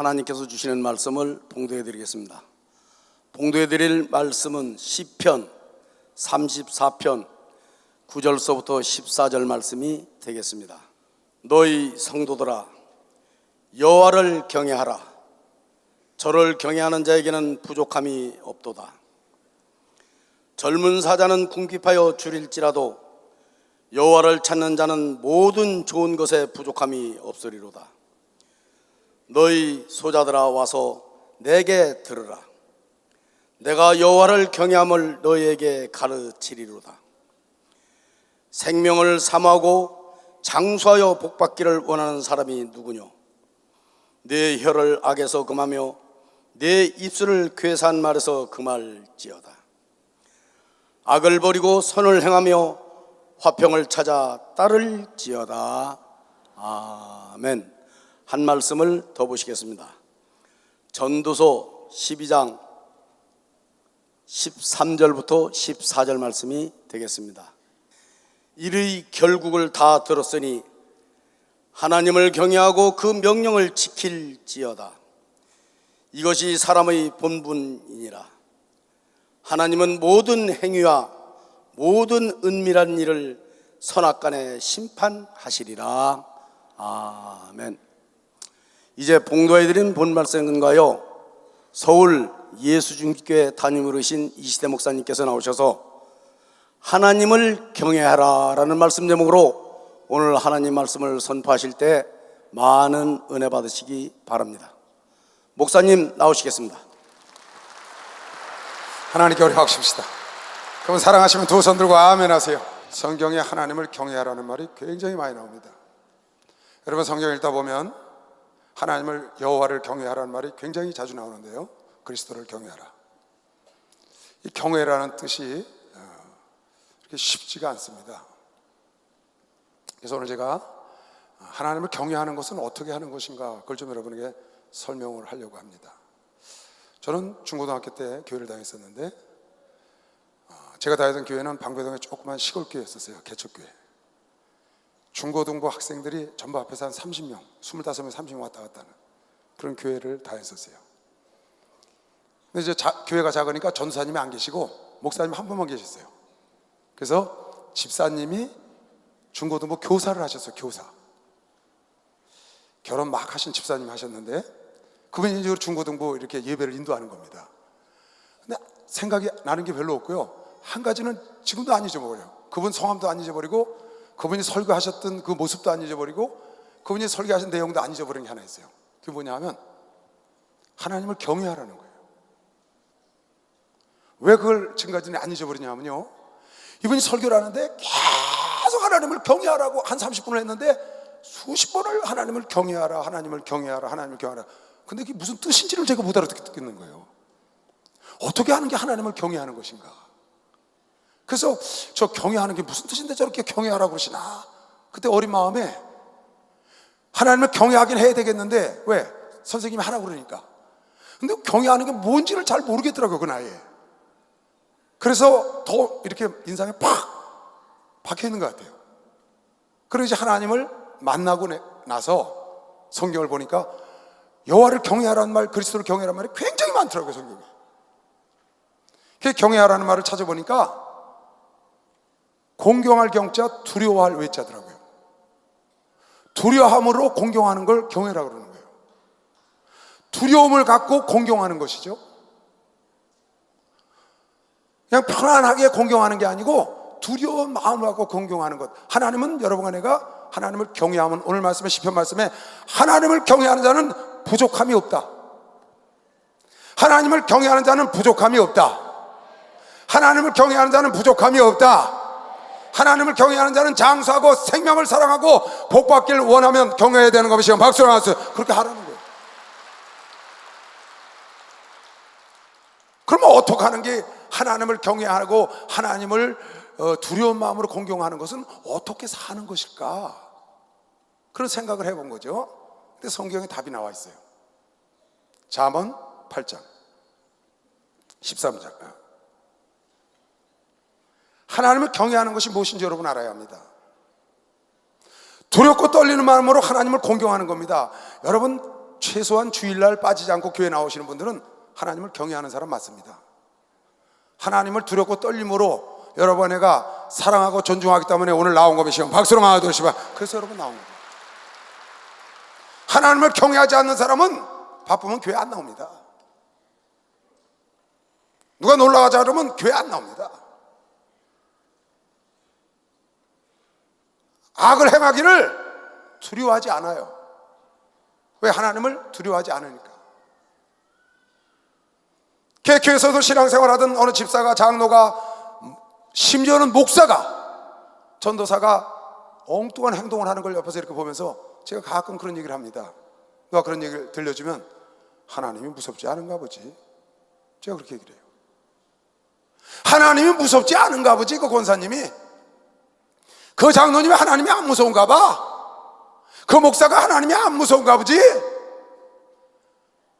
하나님께서 주시는 말씀을 봉독해 드리겠습니다. 봉독해 드릴 말씀은 시편 34편 9절서부터 14절 말씀이 되겠습니다. 너희 성도들아, 여호와를 경외하라. 저를 경외하는 자에게는 부족함이 없도다. 젊은 사자는 궁핍하여 줄일지라도 여호와를 찾는 자는 모든 좋은 것에 부족함이 없으리로다. 너희 소자들아, 와서 내게 들으라. 내가 여호와를 경외함을 너희에게 가르치리로다. 생명을 사모하고 장수하여 복받기를 원하는 사람이 누구뇨? 내 혀를 악에서 금하며 내 입술을 괴사한 말에서 금할지어다. 악을 버리고 선을 행하며 화평을 찾아 따를지어다. 아멘. 한 말씀을 더 보시겠습니다. 전도서 12장 13절부터 14절 말씀이 되겠습니다. 일의 결국을 다 들었으니 하나님을 경외하고 그 명령을 지킬지어다. 이것이 사람의 본분이니라. 하나님은 모든 행위와 모든 은밀한 일을 선악간에 심판하시리라. 아멘. 이제 봉독해드린 본 말씀은가요, 서울 예수중교회 담임으로 계신 이시대 목사님께서 나오셔서 하나님을 경외하라 라는 말씀 제목으로 오늘 하나님 말씀을 선포하실 때 많은 은혜 받으시기 바랍니다. 목사님 나오시겠습니다. 하나님께 우리 박수합시다. 그럼 사랑하시면 두 손 들고 아멘 하세요. 성경에 하나님을 경외하라는 말이 굉장히 많이 나옵니다. 여러분, 성경 읽다 보면 하나님을, 여호와를 경외하라는 말이 굉장히 자주 나오는데요, 그리스도를 경외하라. 이 경외라는 뜻이 그렇게 쉽지가 않습니다. 그래서 오늘 제가 하나님을 경외하는 것은 어떻게 하는 것인가, 그걸 좀 여러분에게 설명을 하려고 합니다. 저는 중고등학교 때 교회를 다녔었는데, 제가 다니던 교회는 방배동에 조그만 시골 교회였었어요. 개척교회. 중고등부 학생들이 전부 앞에서 한 30명, 25명, 30명 왔다 갔다 하는 그런 교회를 다녔었어요. 근데 이제 교회가 작으니까 전도사님이 안 계시고 목사님 한 분만 계셨어요. 그래서 집사님이 중고등부 교사를 하셨어요. 교사. 결혼 막 하신 집사님 하셨는데, 그분이 이제 중고등부 이렇게 예배를 인도하는 겁니다. 근데 생각이 나는 게 별로 없고요. 한 가지는 지금도 안 잊어버려요. 그분 성함도 안 잊어버리고, 그분이 설교하셨던 그 모습도 안 잊어버리고, 그분이 설교하신 내용도 안 잊어버리는 게 하나 있어요. 그게 뭐냐 하면 하나님을 경외하라는 거예요. 왜 그걸 지금까지는 안 잊어버리냐면요, 이분이 설교를 하는데 계속 하나님을 경외하라고 한 30분을 했는데 수십 번을 하나님을 경외하라, 하나님을 경외하라, 하나님을 경외하라. 근데 그게 무슨 뜻인지를 제가 못 알아듣겠는 거예요. 어떻게 하는 게 하나님을 경외하는 것인가. 그래서 저 경외하는 게 무슨 뜻인데 저렇게 경외하라고 그러시나. 그때 어린 마음에 하나님을 경외하긴 해야 되겠는데, 왜? 선생님이 하라고 그러니까. 근데 경외하는 게 뭔지를 잘 모르겠더라고요, 그 나이에. 그래서 더 이렇게 인상에 팍 박혀 있는 것 같아요. 그리고 이제 하나님을 만나고 나서 성경을 보니까 여호와를 경외하라는 말, 그리스도를 경외하라는 말이 굉장히 많더라고요, 성경에. 그 경외하라는 말을 찾아보니까 공경할 경자, 두려워할 외자더라고요. 두려움으로 공경하는 걸 경외라고 그러는 거예요. 두려움을 갖고 공경하는 것이죠. 그냥 편안하게 공경하는 게 아니고 두려운 마음을 갖고 공경하는 것. 하나님은, 여러분과 내가 하나님을 경외하면, 오늘 말씀에, 시편 말씀에 하나님을 경외하는 자는 부족함이 없다. 하나님을 경외하는 자는 부족함이 없다. 하나님을 경외하는 자는 부족함이 없다. 하나님을 경외하는 자는 장수하고 생명을 사랑하고 복받기를 원하면 경외해야 되는 것이요. 박수를 하세요. 그렇게 하라는 거예요. 그러면 어떻게 하는 게, 하나님을 경외하고 하나님을 두려운 마음으로 공경하는 것은 어떻게 사는 것일까? 그런 생각을 해본 거죠. 근데 성경에 답이 나와 있어요. 잠언 8장 13절. 하나님을 경외하는 것이 무엇인지 여러분 알아야 합니다. 두렵고 떨리는 마음으로 하나님을 공경하는 겁니다. 여러분, 최소한 주일날 빠지지 않고 교회 나오시는 분들은 하나님을 경외하는 사람 맞습니다. 하나님을 두렵고 떨림으로 여러분 내가 사랑하고 존중하기 때문에 오늘 나온 겁니다. 박수로 맞아주시면. 그래서 여러분 나온 겁니다. 하나님을 경외하지 않는 사람은 바쁘면 교회 안 나옵니다. 누가 놀러가자 그러면 교회 안 나옵니다. 악을 행하기를 두려워하지 않아요. 왜? 하나님을 두려워하지 않으니까. 교회에서도 신앙생활하던 어느 집사가, 장로가, 심지어는 목사가, 전도사가 엉뚱한 행동을 하는 걸 옆에서 이렇게 보면서 제가 가끔 그런 얘기를 합니다. 누가 그런 얘기를 들려주면 하나님이 무섭지 않은가 보지. 제가 그렇게 얘기를 해요. 하나님이 무섭지 않은가 보지. 그 권사님이, 그 장로님이 하나님이 안 무서운가 봐. 그 목사가 하나님이 안 무서운가 보지.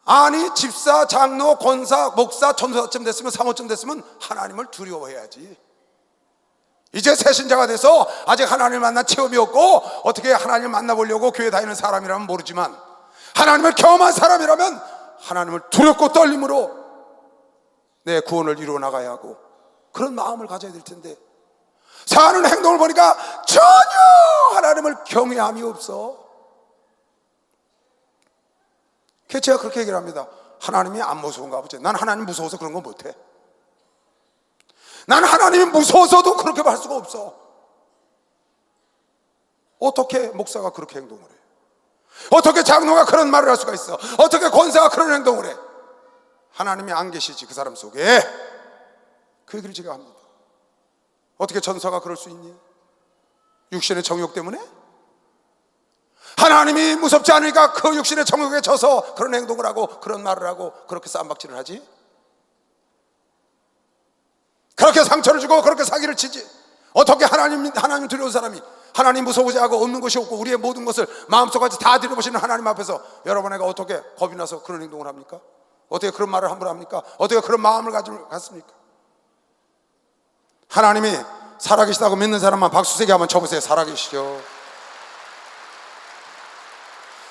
아니, 집사, 장로, 권사, 목사, 전도사쯤 됐으면, 사모쯤 됐으면 하나님을 두려워해야지. 이제 새신자가 돼서 아직 하나님을 만난 체험이 없고 어떻게 하나님을 만나보려고 교회 다니는 사람이라면 모르지만, 하나님을 경험한 사람이라면 하나님을 두렵고 떨림으로 내 구원을 이루어 나가야 하고 그런 마음을 가져야 될 텐데, 사는 행동을 보니까 전혀 하나님을 경외함이 없어. 그래서 제가 그렇게 얘기를 합니다. 하나님이 안 무서운가 보지. 난 하나님 무서워서 그런 거 못해. 난 하나님이 무서워서도 그렇게 할 수가 없어. 어떻게 목사가 그렇게 행동을 해? 어떻게 장로가 그런 말을 할 수가 있어? 어떻게 권사가 그런 행동을 해? 하나님이 안 계시지, 그 사람 속에. 그 얘기를 제가 합니다. 어떻게 전사가 그럴 수 있니? 육신의 정욕 때문에? 하나님이 무섭지 않으니까 그 육신의 정욕에 져서 그런 행동을 하고 그런 말을 하고 그렇게 쌈박질을 하지? 그렇게 상처를 주고 그렇게 사기를 치지? 어떻게 하나님 두려운 사람이, 하나님 무서워하지 않고 없는 것이 없고 우리의 모든 것을 마음속까지 다 들여보시는 하나님 앞에서 여러분에게 어떻게 겁이 나서 그런 행동을 합니까? 어떻게 그런 말을 함부로 합니까? 어떻게 그런 마음을 갖습니까? 하나님이 살아계시다고 믿는 사람만 박수 세게 한번 쳐보세요. 살아계시죠.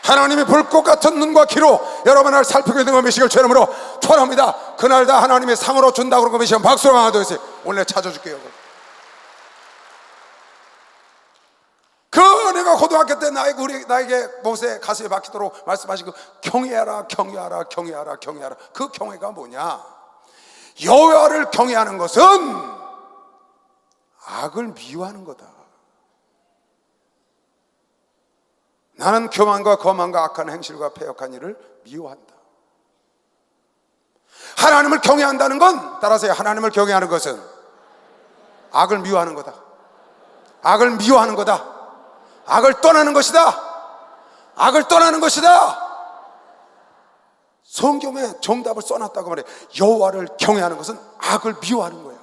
하나님이 불꽃 같은 눈과 귀로 여러분을 살피고 있는 거 미시길 주님으로 축원합니다. 그날 다 하나님이 상으로 준다고 그런 거 미시면 박수로 하나 더 해주세요. 오늘 찾아줄게요. 그 은혜가 고등학교 때 나에게 못에 가슴에 박히도록 말씀하시고, 경외하라, 경외하라, 경외하라, 경외하라. 그 경외가 뭐냐? 여호와를 경외하는 것은 악을 미워하는 거다. 나는 교만과 거만과 악한 행실과 패역한 일을 미워한다. 하나님을 경외한다는 건, 따라서요, 하나님을 경외하는 것은 악을 미워하는 거다. 악을 미워하는 거다. 악을 떠나는 것이다. 악을 떠나는 것이다. 성경에 정답을 써놨다고 말해. 여호와를 경외하는 것은 악을 미워하는 거야.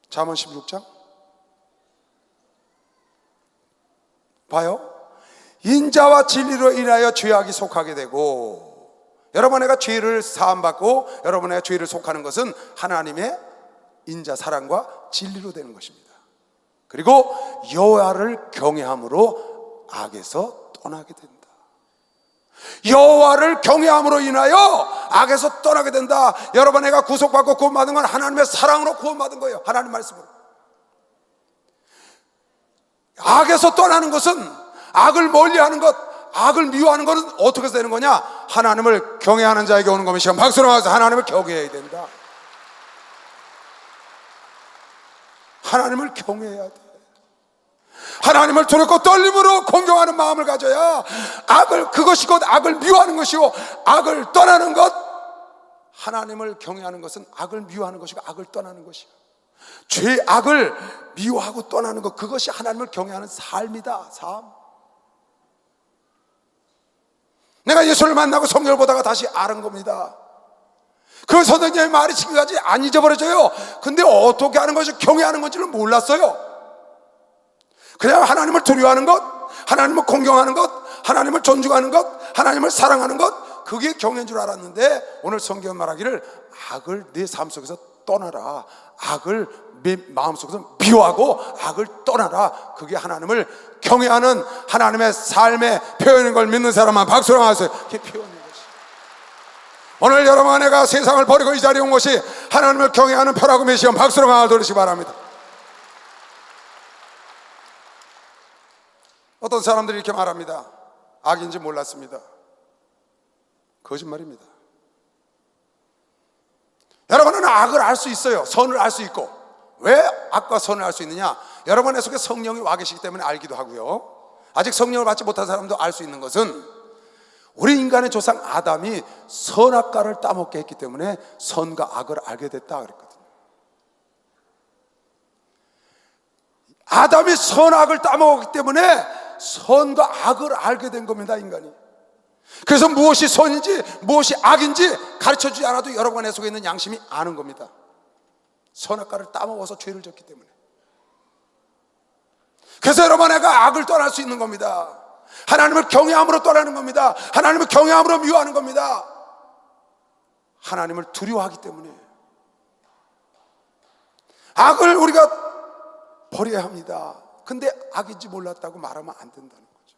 잠언 16장 봐요. 인자와 진리로 인하여 죄악이 속하게 되고, 여러분의 죄를 사함받고 여러분의 죄를 속하는 것은 하나님의 인자 사랑과 진리로 되는 것입니다. 그리고 여호와를 경외함으로 악에서 떠나게 된다. 여호와를 경외함으로 인하여 악에서 떠나게 된다. 여러분, 내가 구속받고 구원받은 건 하나님의 사랑으로 구원받은 거예요. 하나님 말씀으로. 악에서 떠나는 것은, 악을 멀리하는 것, 악을 미워하는 것은 어떻게 해서 되는 거냐? 하나님을 경외하는 자에게 오는 겁니다. 박수로 와서 하나님을 경외해야 된다. 하나님을 경외해야 돼. 하나님을 두렵고 떨림으로 공경하는 마음을 가져야 그것이 곧 악을 미워하는 것이고, 악을 떠나는 것, 하나님을 경외하는 것은 악을 미워하는 것이고 악을 떠나는 것이고, 악을 미워하고 떠나는 것, 그것이 하나님을 경외하는 삶이다. 삶. 내가 예수를 만나고 성경을 보다가 다시 아는 겁니다. 그 선생님의 말이 지금까지 안 잊어버려져요. 근데 어떻게 하는 것이 경외하는 건지를 몰랐어요. 그냥 하나님을 두려워하는 것, 하나님을 공경하는 것, 하나님을 존중하는 것, 하나님을 사랑하는 것, 그게 경외인 줄 알았는데 오늘 성경 말하기를 악을 내 삶 속에서 떠나라. 악을 마음속에서 미워하고 악을 떠나라. 그게 하나님을 경외하는 하나님의 삶의 표현인 걸 믿는 사람만 박수로 하세요. 그게 표현인 것이. 오늘 여러분과 내가 세상을 버리고 이 자리에 온 것이 하나님을 경외하는 표라고 믿으시면 박수로 하시기 바랍니다. 어떤 사람들이 이렇게 말합니다. 악인지 몰랐습니다. 거짓말입니다. 여러분은 악을 알 수 있어요. 선을 알 수 있고. 왜 악과 선을 알 수 있느냐? 여러분의 속에 성령이 와 계시기 때문에 알기도 하고요. 아직 성령을 받지 못한 사람도 알 수 있는 것은 우리 인간의 조상 아담이 선악과를 따먹게 했기 때문에 선과 악을 알게 됐다 그랬거든요. 아담이 선악을 따먹었기 때문에 선과 악을 알게 된 겁니다, 인간이. 그래서 무엇이 선인지 무엇이 악인지 가르쳐주지 않아도 여러분의 속에 있는 양심이 아는 겁니다. 선악과를 따먹어서 죄를 졌기 때문에. 그래서 여러분, 내가 악을 떠날 수 있는 겁니다. 하나님을 경외함으로 떠나는 겁니다. 하나님을 경외함으로 미워하는 겁니다. 하나님을 두려워하기 때문에. 악을 우리가 버려야 합니다. 근데 악인지 몰랐다고 말하면 안 된다는 거죠.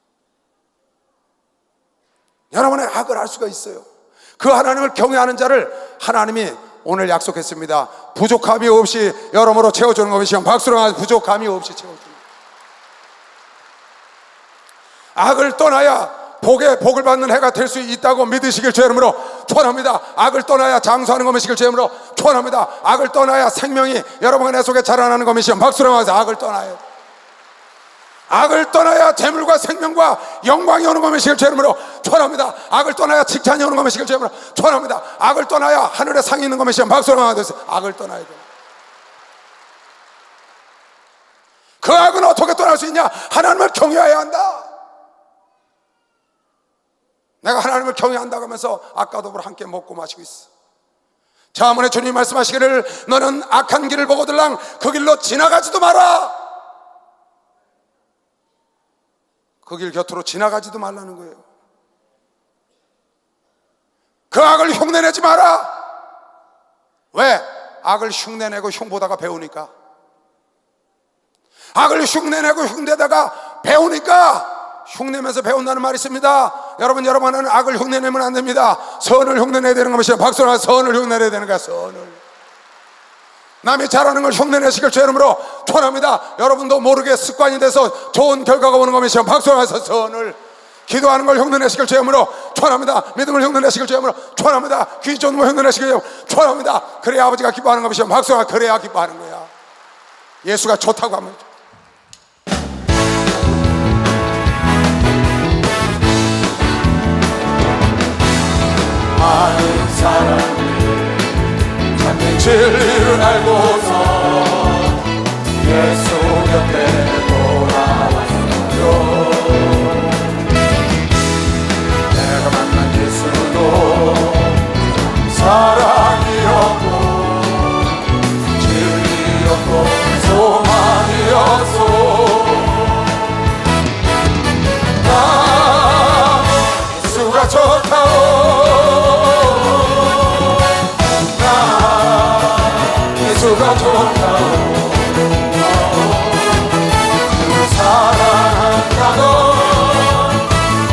여러분의 악을 알 수가 있어요. 그 하나님을 경외하는 자를 하나님이 오늘 약속했습니다. 부족함이 없이 여러모로 채워주는 것이요. 박수로 하면 부족함이 없이 채워주는. 악을 떠나야 복을 받는 해가 될 수 있다고 믿으시길 주님으로 축원합니다. 악을 떠나야 장수하는 것이길 주님으로 축원합니다. 악을 떠나야 생명이 여러분의 내 속에 자라나는 것이요. 박수로 하면서 악을 떠나야. 악을 떠나야 재물과 생명과 영광이 오는 것이길 주님으로 축원합니다. 악을 떠나야 칭찬이 오는 것이길 주님으로 축원합니다. 악을 떠나야 하늘에 상이 있는 것이요. 박수로 하면서 악을 떠나야 돼. 그 악은 어떻게 떠날 수 있냐? 하나님을 경외해야 한다. 내가 하나님을 경외한다고 하면서 악과도 함께 먹고 마시고 있어. 자문에 주님 말씀하시기를 너는 악한 길을 보고들랑 그 길로 지나가지도 마라. 그 길 곁으로 지나가지도 말라는 거예요. 그 악을 흉내내지 마라. 왜? 악을 흉내내고 흉보다가 배우니까. 악을 흉내내고 흉내다가 배우니까. 흉내면서 배운다는 말이 있습니다. 여러분은 악을 흉내내면 안 됩니다. 선을 흉내내야 되는 것이요. 박수로 선을 흉내내야 되는 거야. 선을. 남이 잘하는 걸 흉내내시길 주 이름으로 축원합니다. 여러분도 모르게 습관이 돼서 좋은 결과가 오는 것이요. 박수로 선을. 기도하는 걸 흉내내시길 주 이름으로 축원합니다. 믿음을 흉내내시길 주 이름으로 축원합니다. 귀 좋은 걸 흉내내시길 축원합니다. 그래야 아버지가 기뻐하는 것이요. 박수로 그래야 기뻐하는 거야. 예수가 좋다고 하면 많은 사람이 찾는 진리를 알고서 예수 곁에 돌아왔어요. 내가 만난 예수도 사랑이었고 진리였고 소망이었소. 나 예수가 좋다오. 예수가 좋다오. 사랑한다던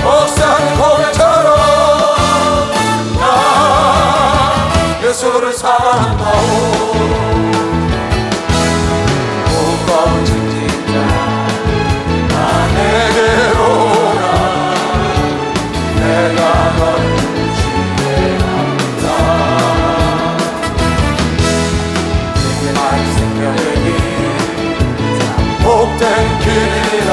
목사님 고백처럼 나 예수를 사랑한다오. 무거운 짐진 자 나 내게로 오라. 내가 너를 지혜한다. 복된 길이라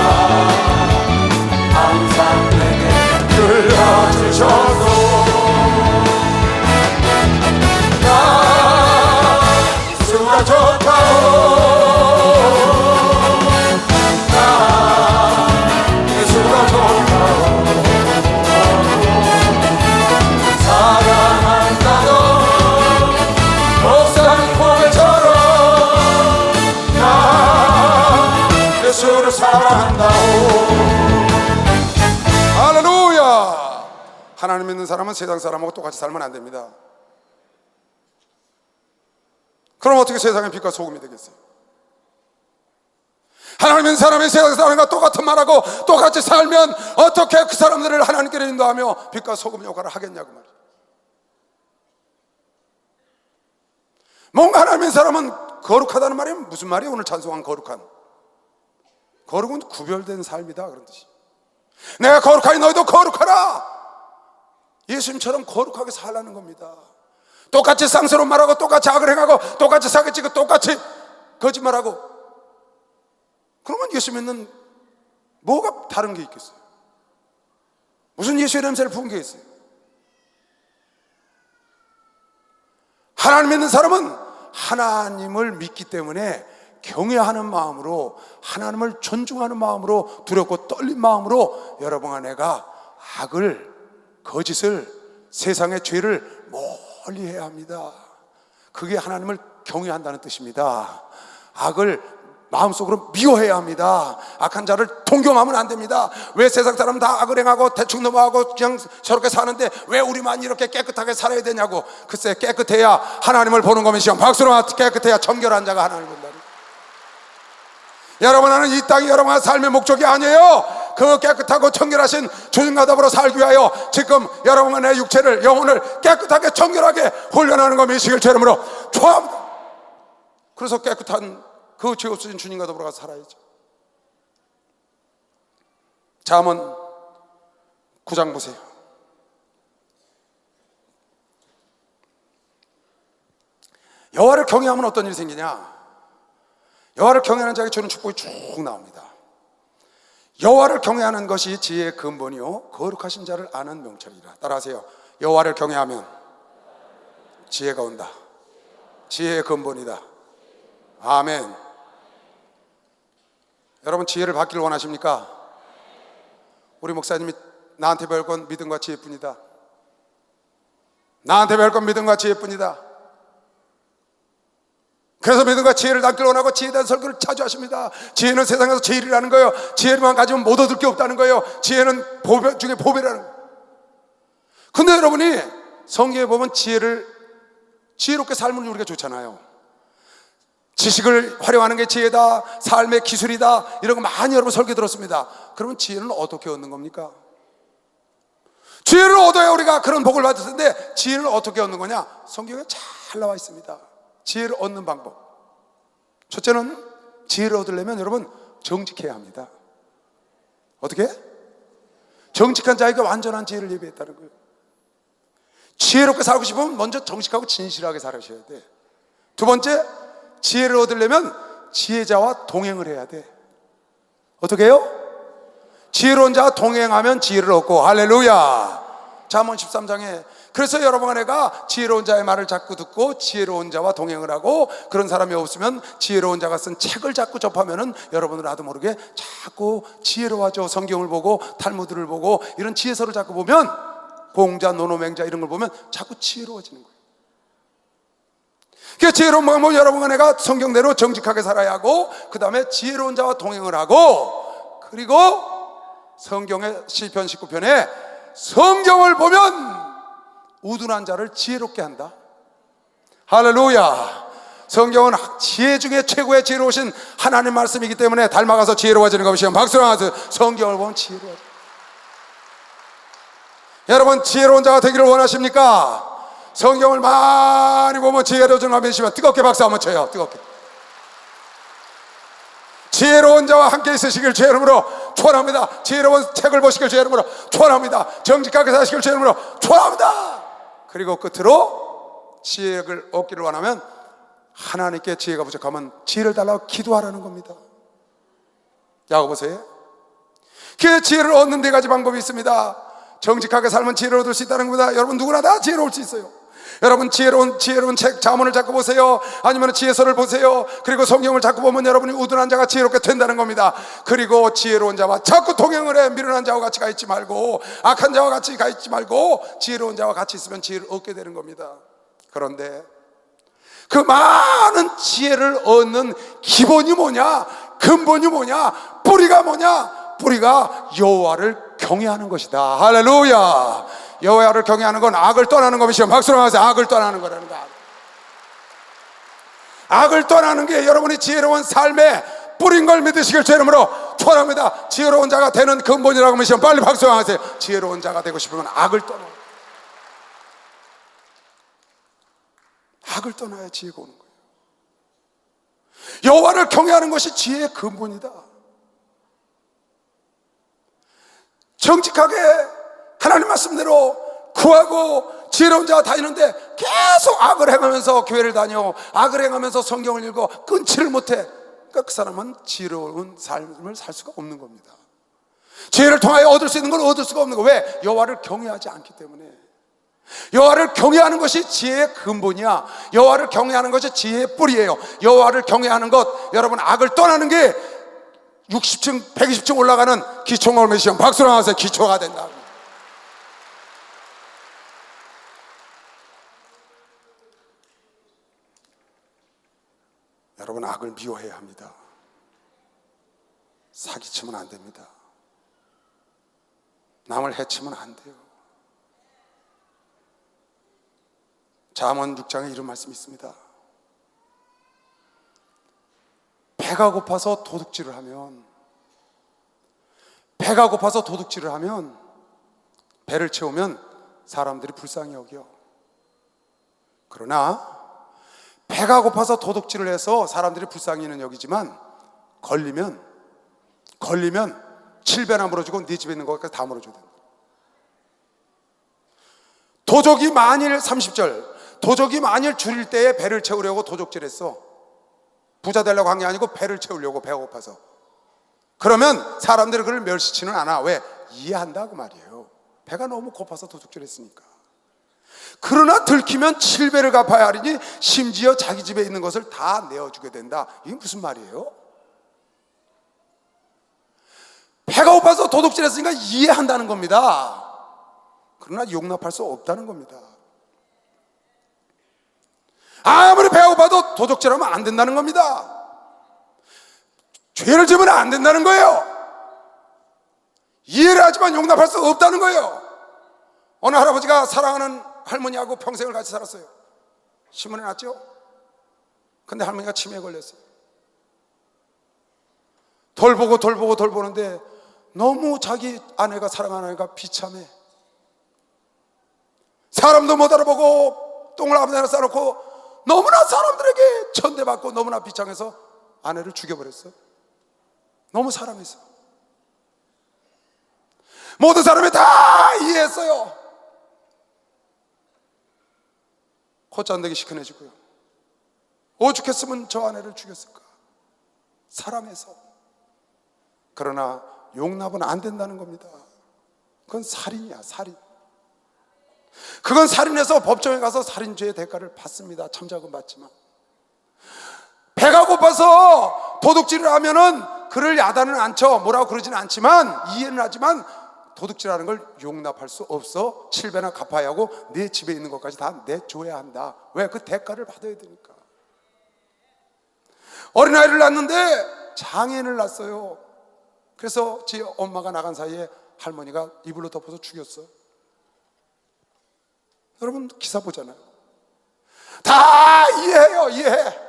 항상 내게 들려주셔서 나 예수가 좋다오. 나 예수가 좋다오. 사랑한다던 목사님 고백처럼 예수를 사랑한다오. 할렐루야. 하나님 믿는 사람은 세상 사람하고 똑같이 살면 안 됩니다. 그럼 어떻게 세상의 빛과 소금이 되겠어요? 하나님은 사람이 세상 사람과 똑같은 말하고 똑같이 살면 어떻게 그 사람들을 하나님께로 인도하며 빛과 소금 역할을 하겠냐고 말이에요. 뭔가 하나님의 사람은 거룩하다는 말이 무슨 말이에요? 오늘 찬송한 거룩한, 거룩은 구별된 삶이다 그런 뜻이. 내가 거룩하니 너희도 거룩하라. 예수님처럼 거룩하게 살라는 겁니다. 똑같이 쌍스러운 말하고 똑같이 악을 행하고 똑같이 사기치고 똑같이 거짓말하고 그러면 예수 믿는 뭐가 다른 게 있겠어요? 무슨 예수의 냄새를 부은 게 있어요? 하나님 믿는 사람은 하나님을 믿기 때문에 경외하는 마음으로, 하나님을 존중하는 마음으로, 두렵고 떨린 마음으로 여러분과 내가 악을, 거짓을, 세상의 죄를 멀리 해야 합니다. 그게 하나님을 경외한다는 뜻입니다. 악을 마음속으로 미워해야 합니다. 악한 자를 동경하면 안 됩니다. 왜 세상 사람 다 악을 행하고 대충 넘어가고 그냥 저렇게 사는데 왜 우리만 이렇게 깨끗하게 살아야 되냐고. 글쎄, 깨끗해야 하나님을 보는 것이요, 박수로 깨끗해야 정결한 자가 하나님을 본다. 여러분은 이 땅이 여러분의 삶의 목적이 아니에요. 그 깨끗하고 청결하신 주님과 더불어 살기 위하여 지금 여러분과 내 육체를, 영혼을 깨끗하게 청결하게 훈련하는 것 미식을 제 이름으로 축원합니다. 그래서 깨끗한 그 죄 없으신 주님과 더불어 살아야죠. 잠언 9장 보세요. 여호와를 경외하면 어떤 일이 생기냐? 여호와를 경외하는 자에게 주는 축복이 쭉 나옵니다. 여호와를 경외하는 것이 지혜의 근본이요 거룩하신 자를 아는 명철이라. 따라하세요. 여호와를 경외하면 지혜가 온다. 지혜의 근본이다. 아멘. 여러분, 지혜를 받기를 원하십니까? 우리 목사님이 나한테 배울 건 믿음과 지혜뿐이다. 나한테 배울 건 믿음과 지혜뿐이다. 그래서 믿음과 지혜를 낳기를 원하고 지혜에 대한 설교를 자주 하십니다. 지혜는 세상에서 제일이라는 거예요. 지혜만 가지면 못 얻을 게 없다는 거예요. 지혜는 보배 중에 보배라는 거예요. 근데 여러분이 성경에 보면 지혜롭게 삶을 누리기가 좋잖아요. 지식을 활용하는 게 지혜다, 삶의 기술이다, 이런 거 많이 여러분 설교 들었습니다. 그러면 지혜는 어떻게 얻는 겁니까? 지혜를 얻어야 우리가 그런 복을 받을 텐데 지혜를 어떻게 얻는 거냐? 성경에 잘 나와 있습니다. 지혜를 얻는 방법. 첫째는 지혜를 얻으려면 여러분 정직해야 합니다. 어떻게? 정직한 자에게 완전한 지혜를 예비했다는 거예요. 지혜롭게 살고 싶으면 먼저 정직하고 진실하게 살아셔야 돼. 두 번째, 지혜를 얻으려면 지혜자와 동행을 해야 돼. 어떻게 해요? 지혜로운 자와 동행하면 지혜를 얻고. 할렐루야. 잠언 13장에 그래서 여러분과 내가 지혜로운 자의 말을 자꾸 듣고 지혜로운 자와 동행을 하고, 그런 사람이 없으면 지혜로운 자가 쓴 책을 자꾸 접하면은 여러분은 나도 모르게 자꾸 지혜로워져. 성경을 보고 탈무드를 보고 이런 지혜서를 자꾸 보면, 공자, 노노맹자 이런 걸 보면 자꾸 지혜로워지는 거예요. 그 지혜로운 마음은 여러분과 내가 성경대로 정직하게 살아야 하고, 그 다음에 지혜로운 자와 동행을 하고, 그리고 성경의 시편 19편에 성경을 보면 우둔한 자를 지혜롭게 한다. 할렐루야. 성경은 지혜 중에 최고의 지혜로우신 하나님 말씀이기 때문에 닮아가서 지혜로워지는 것이요, 박수로 하세요. 성경을 보면 지혜로워져. 여러분, 지혜로운 자가 되기를 원하십니까? 성경을 많이 보면 지혜로워지는 거 믿으시면 뜨겁게 박수 한번 쳐요. 뜨겁게. 지혜로운 자와 함께 있으시길 주의 이름으로 축원합니다. 지혜로운 책을 보시길 주의 이름으로 축원합니다. 정직하게 사시길 주의 이름으로 축원합니다. 그리고 끝으로 지혜를 얻기를 원하면 하나님께 지혜가 부족하면 지혜를 달라고 기도하라는 겁니다. 야고보서에 그 지혜를 얻는 네 가지 방법이 있습니다. 정직하게 살면 지혜를 얻을 수 있다는 겁니다. 여러분 누구나 다 지혜로울 수 있어요. 여러분 지혜로운 책, 잠언을 자꾸 보세요. 아니면 지혜서를 보세요. 그리고 성경을 자꾸 보면 여러분이 우둔한 자가 지혜롭게 된다는 겁니다. 그리고 지혜로운 자와 자꾸 동행을 해. 미련한 자와 같이 가 있지 말고, 악한 자와 같이 가 있지 말고 지혜로운 자와 같이 있으면 지혜를 얻게 되는 겁니다. 그런데 그 많은 지혜를 얻는 기본이 뭐냐? 근본이 뭐냐? 뿌리가 뭐냐? 뿌리가 여호와를 경외하는 것이다. 할렐루야. 여호와를 경외하는 건 악을 떠나는 것이요, 박수로 하세요. 악을 떠나는 거라는 거. 악을 떠나는 게 여러분이 지혜로운 삶의 뿌린 걸 믿으시길 주 이름으로 축원합니다. 지혜로운 자가 되는 근본이라고 믿으시면 빨리 박수하세요. 지혜로운 자가 되고 싶으면 악을 떠나. 악을 떠나야 지혜가 오는 거예요. 여호와를 경외하는 것이 지혜의 근본이다. 정직하게 하나님 말씀대로 구하고 지혜로운 자가 다니는데 계속 악을 행하면서 교회를 다녀, 악을 행하면서 성경을 읽어 끊지를 못해. 그러니까 그 사람은 지혜로운 삶을 살 수가 없는 겁니다. 지혜를 통하여 얻을 수 있는 걸 얻을 수가 없는 거예요. 왜? 여호와를 경외하지 않기 때문에. 여호와를 경외하는 것이 지혜의 근본이야. 여호와를 경외하는 것이 지혜의 뿌리예요. 여호와를 경외하는 것, 여러분 악을 떠나는 게 60층, 120층 올라가는 기초가 오르시면 박수로 나와서 기초가 된다. 여러분 악을 미워해야 합니다. 사기치면 안 됩니다. 남을 해치면 안 돼요. 잠언 6장에 이런 말씀이 있습니다. 배가 고파서 도둑질을 하면, 배가 고파서 도둑질을 하면, 배를 채우면 사람들이 불쌍히 여겨. 그러나 배가 고파서 도둑질을 해서 사람들이 불쌍히는 여기지만 걸리면 7배나 물어주고 네 집에 있는 것까지 다 물어줘야 된다. 도적이 만일 30절 도적이 만일 줄일 때에 배를 채우려고 도적질했어. 부자 되려고 한 게 아니고 배를 채우려고, 배가 고파서. 그러면 사람들이 그를 멸시치는 않아. 왜? 이해한다고 말이에요. 배가 너무 고파서 도둑질했으니까. 그러나 들키면 7배를 갚아야 하리니 심지어 자기 집에 있는 것을 다 내어주게 된다. 이게 무슨 말이에요? 배가 고파서 도둑질했으니까 이해한다는 겁니다. 그러나 용납할 수 없다는 겁니다. 아무리 배가 고파도 도둑질하면 안 된다는 겁니다. 죄를 지으면 안 된다는 거예요. 이해를 하지만 용납할 수 없다는 거예요. 어느 할아버지가 사랑하는 할머니하고 평생을 같이 살았어요. 신문에 났죠? 근데 할머니가 치매에 걸렸어요. 돌보는데 너무 자기 아내가, 사랑하는 아내가 비참해. 사람도 못 알아보고 똥을 아무 데나 싸놓고 너무나 사람들에게 천대받고 너무나 비참해서 아내를 죽여버렸어. 너무 사랑했어. 모든 사람이 다 이해했어요. 콧잔대기 시큰해지고요. 오죽했으면 저 아내를 죽였을까. 사랑해서. 그러나 용납은 안 된다는 겁니다. 그건 살인이야, 살인. 그건 살인해서 법정에 가서 살인죄의 대가를 받습니다. 참작은 받지만. 배가 고파서 도둑질을 하면은 그를 야단은 안 쳐, 뭐라고 그러지는 않지만, 이해는 하지만 도둑질하는 걸 용납할 수 없어. 7배나 갚아야 하고 내 집에 있는 것까지 다 내줘야 한다. 왜? 그 대가를 받아야 되니까. 어린아이를 낳는데 장애인을 낳았어요. 그래서 제 엄마가 나간 사이에 할머니가 이불로 덮어서 죽였어. 여러분 기사 보잖아요. 다 이해해요. 이해해.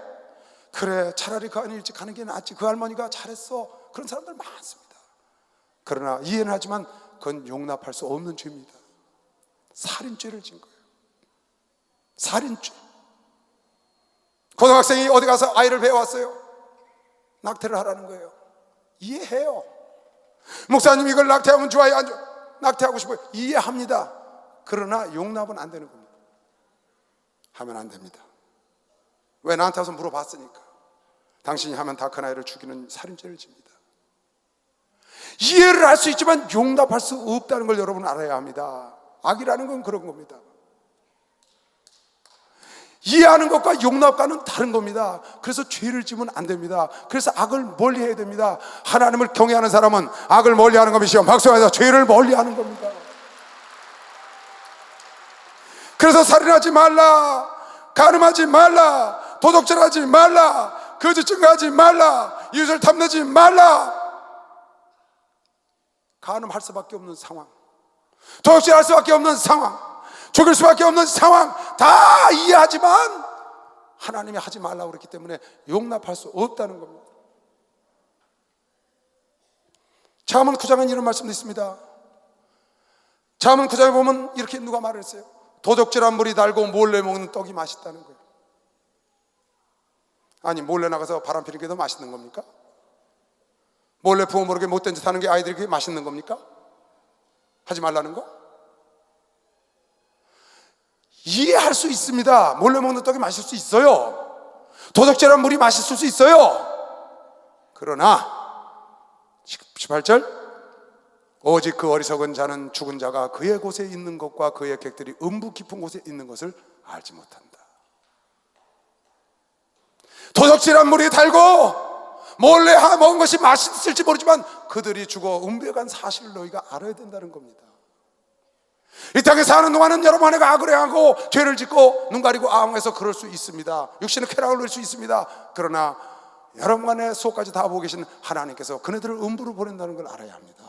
그래, 차라리 그 아이 일찍 가는 게 낫지. 그 할머니가 잘했어. 그런 사람들 많습니다. 그러나 이해는 하지만 그건 용납할 수 없는 죄입니다. 살인죄를 진 거예요. 살인죄. 고등학생이 어디 가서 아이를 배워왔어요. 낙태를 하라는 거예요. 이해해요. 목사님 이걸 낙태하면 좋아요, 안 좋아요? 낙태하고 싶어요. 이해합니다. 그러나 용납은 안 되는 겁니다. 하면 안 됩니다. 왜? 나한테 와서 물어봤으니까. 당신이 하면 다 큰 아이를 죽이는 살인죄를 집니다. 이해를 할 수 있지만 용납할 수 없다는 걸 여러분 알아야 합니다. 악이라는 건 그런 겁니다. 이해하는 것과 용납과는 다른 겁니다. 그래서 죄를 지으면 안 됩니다. 그래서 악을 멀리해야 됩니다. 하나님을 경외하는 사람은 악을 멀리하는 것이요, 박수하면서 죄를 멀리하는 겁니다. 그래서 살인하지 말라, 간음하지 말라, 도둑질하지 말라, 거짓 증거하지 말라, 이웃을 탐내지 말라. 간음할 수밖에 없는 상황, 도둑질할 수밖에 없는 상황, 죽일 수밖에 없는 상황 다 이해하지만 하나님이 하지 말라고 그랬기 때문에 용납할 수 없다는 겁니다. 잠언 9장은 이런 말씀도 있습니다. 잠언 9장에 보면 이렇게 누가 말을 했어요. 도적질한 물이 달고 몰래 먹는 떡이 맛있다는 거예요. 아니, 몰래 나가서 바람 피는 게 더 맛있는 겁니까? 몰래 부어 모르게 못된 짓 하는 게 아이들이 맛있는 겁니까? 하지 말라는 거? 이해할 수 있습니다. 몰래 먹는 떡이 맛있을 수 있어요. 도적질한 물이 맛있을 수 있어요. 그러나 18절, 오직 그 어리석은 자는 죽은 자가 그의 곳에 있는 것과 그의 객들이 음부 깊은 곳에 있는 것을 알지 못한다. 도적질한 물이 달고 몰래 먹은 것이 맛있을지 모르지만 그들이 죽어 음부에 간 사실을 너희가 알아야 된다는 겁니다. 이 땅에 사는 동안은 여러분 안에 악을 행하고 죄를 짓고 눈 가리고 아웅해서 그럴 수 있습니다. 육신의 쾌락을 누릴 수 있습니다. 그러나 여러분 안에 속까지 다 보고 계신 하나님께서 그네들을 음부로 보낸다는 걸 알아야 합니다.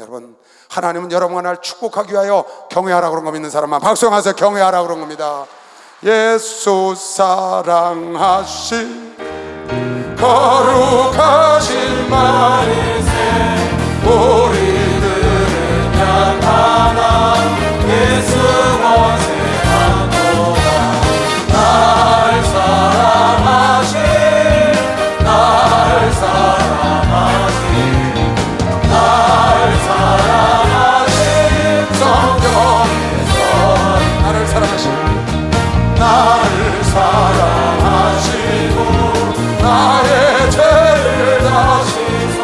여러분, 하나님은 여러분을 축복하기 위하여 경외하라 그런 거 믿는 사람만 박수하세요. 경외하라 그런 겁니다. 예수 사랑하신 거룩하신 마리세, 우리들은 양 하나 예수 원세하노라. 날 사랑하신, 날 사랑하신, 날 사랑하신 성경에서 나를 사랑하신, 나를 사랑하시고 나의 죄를 다시서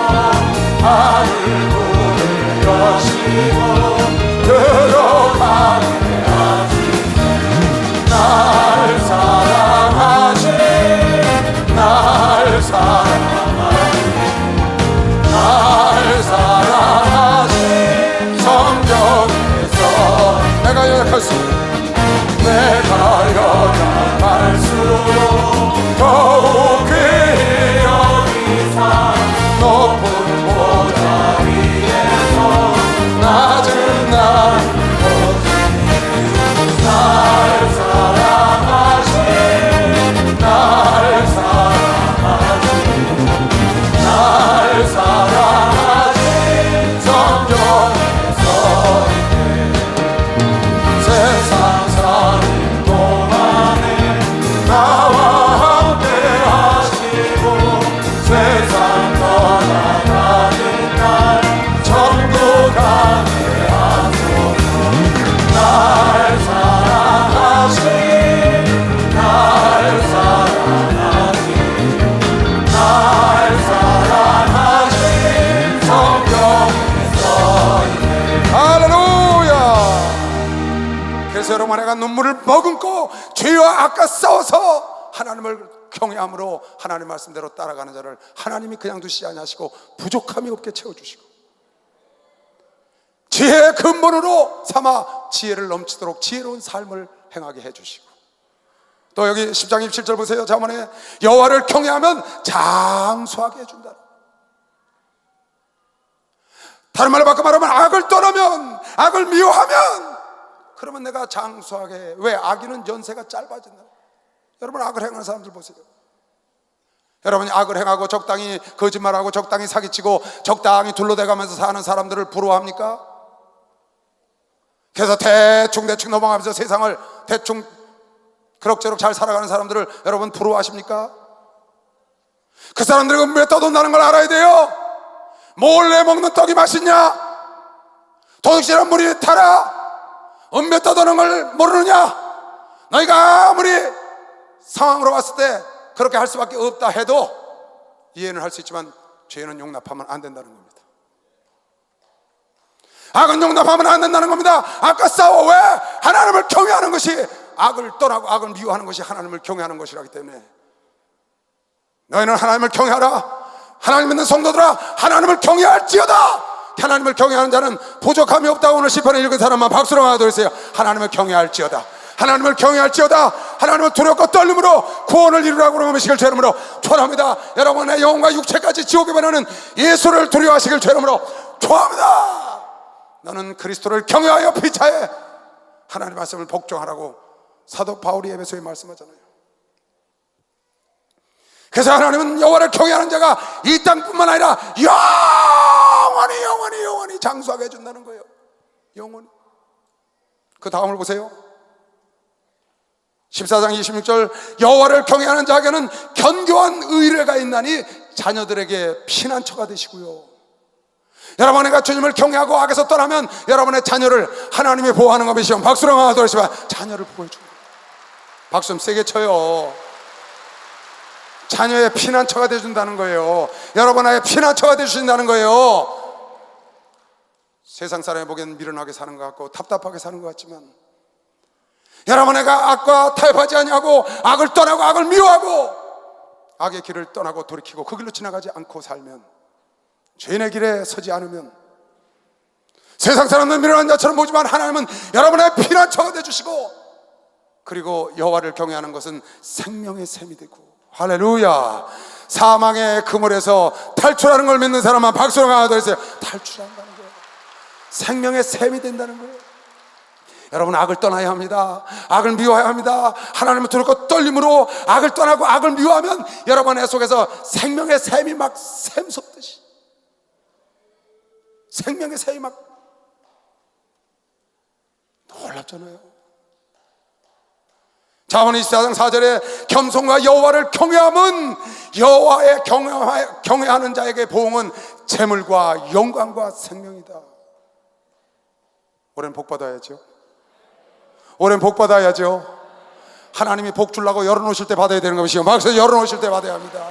나를 구을 여시고 들어가게 하시네. 날 사랑하신, 날 사랑하신, 날 사랑하신 성경에서 내가 요약할수록, 내가 요약할수록 더욱 귀히 여기사 높은 보좌 위에서 낮은 날 보시니, 날 사랑하신, 날 사랑하신, 날 사랑하신 성경에서 세상 사는 동안에 나와 함께 하시고 세상 떠나가는 날 천국 가게 하소서. 날 사랑하신, 날 사랑하신, 날 사랑하신 성경에서 있네. 할렐루야. 그래서 여러분 안에가 눈물을 머금고 죄와 악과 싸워서 하나님을 경외함으로 하나님 말씀대로 따라가는 자를 하나님이 그냥 두시지 아니하시고 부족함이 없게 채워주시고 지혜의 근본으로 삼아 지혜를 넘치도록 지혜로운 삶을 행하게 해주시고, 또 여기 10장 27절 보세요. 잠언에 여호와를 경외하면 장수하게 해준다. 다른 말로 바꿔 말하면 악을 떠나면, 악을 미워하면 그러면 내가 장수하게 해. 왜? 악인은 연세가 짧아진다. 여러분, 악을 행하는 사람들 보세요. 여러분이 악을 행하고 적당히 거짓말하고 적당히 사기치고 적당히 둘러대가면서 사는 사람들을 부러워합니까? 그래서 대충 넘어가면서 세상을 대충 그럭저럭 잘 살아가는 사람들을 여러분 부러워하십니까? 그 사람들은 음부에 떠돈다는 걸 알아야 돼요. 몰래 먹는 떡이 맛있냐? 도둑질한 물이 타라? 음부에 떠도는 걸 모르느냐? 너희가 아무리 상황으로 봤을 때 그렇게 할 수밖에 없다 해도 이해는 할 수 있지만 죄는 용납하면 안 된다는 겁니다. 악은 용납하면 안 된다는 겁니다. 아까 싸워. 왜? 하나님을 경외하는 것이, 악을 떠나고 악을 미워하는 것이 하나님을 경외하는 것이라기 때문에 너희는 하나님을 경외하라. 하나님 믿는 성도들아, 하나님을 경외할지어다. 하나님을 경외하는 자는 부족함이 없다고 오늘 시편을 읽은 사람만 박수로 하나 드리세요. 하나님을 경외할지어다. 하나님을 경외할지어다. 하나님을 두렵고 떨림으로 구원을 이루라고 그러시길 죄름으로 초합니다. 여러분의 영혼과 육체까지 지옥에 보내는 예수를 두려워하시길 죄름으로 초합니다. 너는 그리스도를 경외하여 피차에 하나님의 말씀을 복종하라고 사도 바울이 에베소에 말씀하잖아요. 그래서 하나님은 여호와를 경외하는 자가 이 땅뿐만 아니라 영원히 장수하게 해준다는 거예요. 영원히. 그 다음을 보세요. 14장 26절, 여호와를 경외하는 자에게는 견고한 의뢰가 있나니 자녀들에게 피난처가 되시고요. 여러분, 내가 주님을 경외하고 악에서 떠나면 여러분의 자녀를 하나님이 보호하는 것이요. 박수로 하도록 자녀를 보호해주고. 박수 좀 세게 쳐요. 자녀의 피난처가 되어준다는 거예요. 여러분의 피난처가 되어주신다는 거예요. 세상 사람이 보기에는 미련하게 사는 것 같고 답답하게 사는 것 같지만, 여러분, 내가 악과 타협하지 아니하고 악을 떠나고 악을 미워하고 악의 길을 떠나고 돌이키고 그 길로 지나가지 않고 살면, 죄인의 길에 서지 않으면, 세상 사람들은 미련한 자처럼 보지만 하나님은 여러분의 피난처가 되어주시고, 그리고 여호와를 경외하는 것은 생명의 샘이 되고, 할렐루야. 사망의 그물에서 탈출하는 걸 믿는 사람만 박수로 하도록 탈출한다는 거예요. 생명의 샘이 된다는 거예요. 여러분, 악을 떠나야 합니다. 악을 미워해야 합니다. 하나님을 두렵고 떨림으로 악을 떠나고 악을 미워하면 여러분의 속에서 생명의 샘이 막 샘솟듯이, 생명의 샘이 막 놀랍잖아요. 자문 24장 4절에 겸손과 여호와를 경외함은, 여호와의 경외하는 자에게 보응은 재물과 영광과 생명이다. 올해는 복 받아야죠. 올해는 복 받아야죠. 하나님이 복 주려고 열어놓으실 때 받아야 되는 것이요. 막상 열어놓으실 때 받아야 합니다.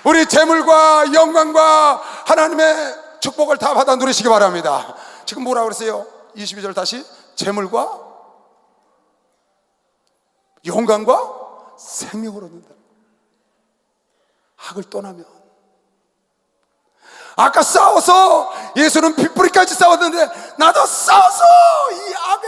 우리 재물과 영광과 하나님의 축복을 다 받아 누리시기 바랍니다. 지금 뭐라고 그랬어요? 22절 다시. 재물과 영광과 생명을 얻는다. 악을 떠나면, 아까 싸워서 예수는 핏뿌리까지 싸웠는데 나도 싸워서 이 악에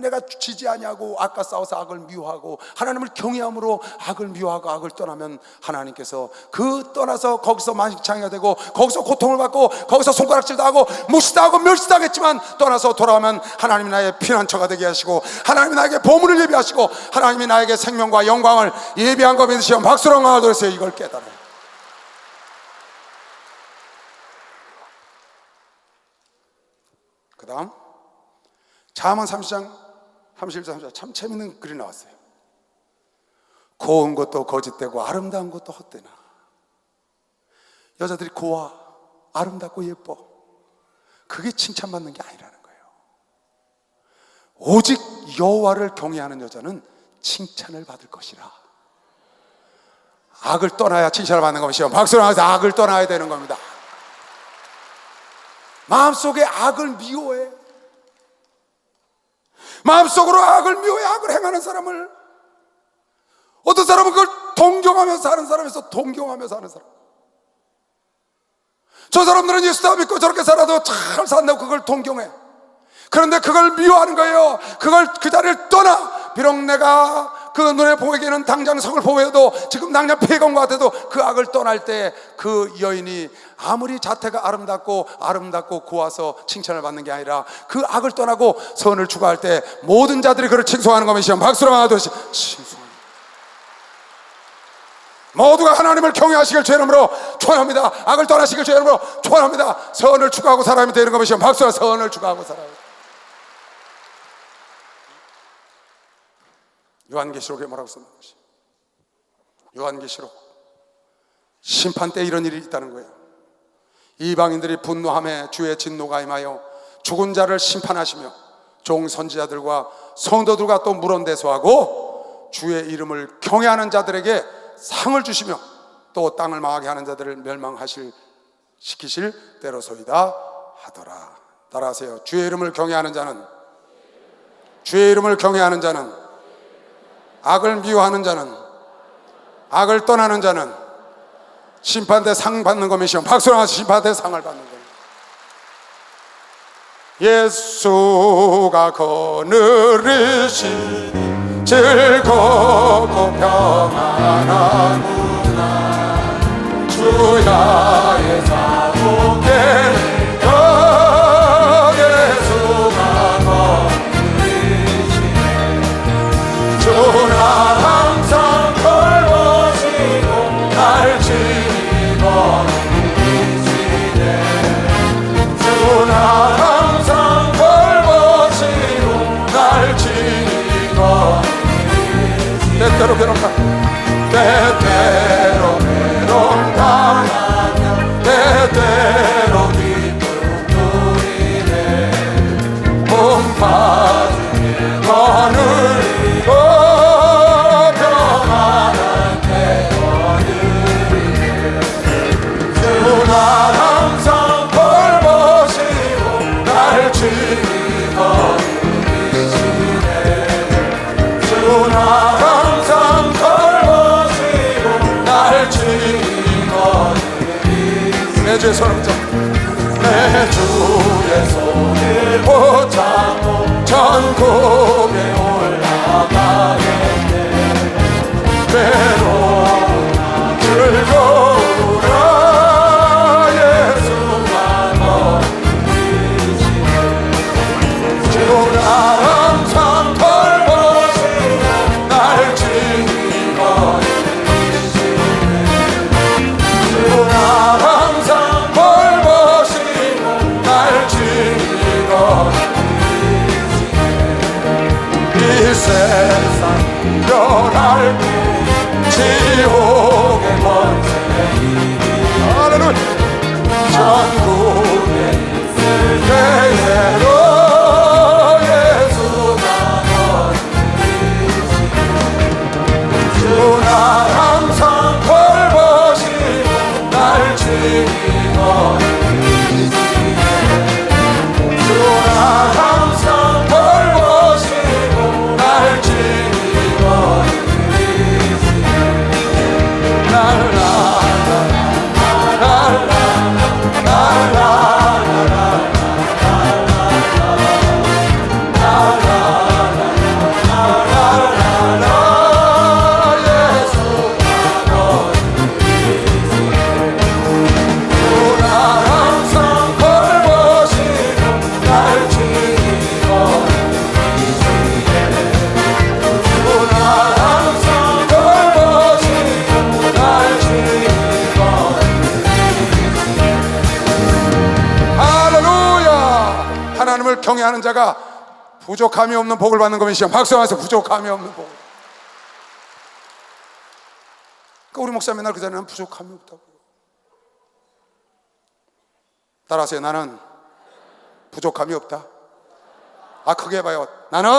내가 지지 아니하고 아까 싸워서 악을 미워하고 하나님을 경외함으로 악을 미워하고 악을 떠나면 하나님께서 그 떠나서 거기서 만신창이가 되고 거기서 고통을 받고 거기서 손가락질도 하고 무시당하고 멸시당했지만 떠나서 돌아오면 하나님이 나의 피난처가 되게 하시고 하나님이 나에게 보물을 예비하시고 하나님이 나에게 생명과 영광을 예비한 거 믿으시면 박수로 하도록 해서 이걸 깨달아요. 그 다음 잠언 30장 31절 참 재밌는 글이 나왔어요. 고운 것도 거짓되고 아름다운 것도 헛되나. 여자들이 고와 아름답고 예뻐, 그게 칭찬받는 게 아니라는 거예요. 오직 여호와를 경외하는 여자는 칭찬을 받을 것이라. 악을 떠나야 칭찬을 받는 것이요. 박수로 하면서 악을 떠나야 되는 겁니다. 마음속에 악을 미워해, 마음속으로 악을 미워해 악을 행하는 사람을, 어떤 사람은 그걸 동경하면서 사는 사람에서 동경하면서 사는 사람. 저 사람들은 예수 다 믿고 저렇게 살아도 잘 산다고 그걸 동경해. 그런데 그걸 미워하는 거예요. 그걸 그 자리를 떠나. 비록 내가 그 눈에 보이기에는 당장 성을 보여도 지금 당장 폐건 것 같아도 그 악을 떠날 때 그 여인이 아무리 자태가 아름답고 고와서 칭찬을 받는 게 아니라 그 악을 떠나고 선을 추구할 때 모든 자들이 그를 칭송하는 것이요. 박수로 하듯이 칭송합니다. 모두가 하나님을 경외하시길 주의 이름으로 축원합니다. 악을 떠나시길 주의 이름으로 축원합니다. 선을 추구하고 사람이 되는 것이요. 박수로 선을 추구하고 살아요. 요한계시록에 뭐라고 썼는 것이, 요한계시록 심판 때 이런 일이 있다는 거예요. 이방인들이 분노함에 주의 진노가 임하여 죽은 자를 심판하시며 종 선지자들과 성도들과 또 물원대소하고 주의 이름을 경외하는 자들에게 상을 주시며 또 땅을 망하게 하는 자들을 멸망시키실 때로소이다 하더라. 따라하세요. 주의 이름을 경외하는 자는, 주의 이름을 경외하는 자는, 악을 미워하는 자는, 악을 떠나는 자는 심판대 상 받는 것이요. 박수로 하면서 심판대 상을 받는 거예요. 예수가 거느리신 즐겁고 평안하구나. 주야의 사복에 주나 항상 걸어오시네. 때때로 외로움 당하며 때때로 기쁨 누리네 몸 빠지게 너를 잃고 평안할 때 주 날 항상 돌보시고 날 지키고 계시네 주 날 항상 돌보시고 날 지키고 계시네 내 주의 손을 붙잡고 내 주의 손을 붙잡고 천국에 올라가겠네 외로운 즐거우라 예수가 너희시네 주 날 항상 돌보시고 날 지키고 계시네 주 날 항상 돌보시고 날 지키고 계시네 이 세상 변할 때 지옥의 권세이니 할렐루야 천국에 있을 때에도 예수가 너희시네 주 날 항상 돌보시고 날 지키고 계시네 주 날 항상 돌보시고 날 지키고 하나님을 경외하는 자가 부족함이 없는 복을 받는 것이죠. 박수하면서 부족함이 없는 복. 그러니까 우리 목사 맨날 그전에는 부족함이 없다고. 따라하세요. 나는 부족함이 없다. 아 크게 해봐요. 나는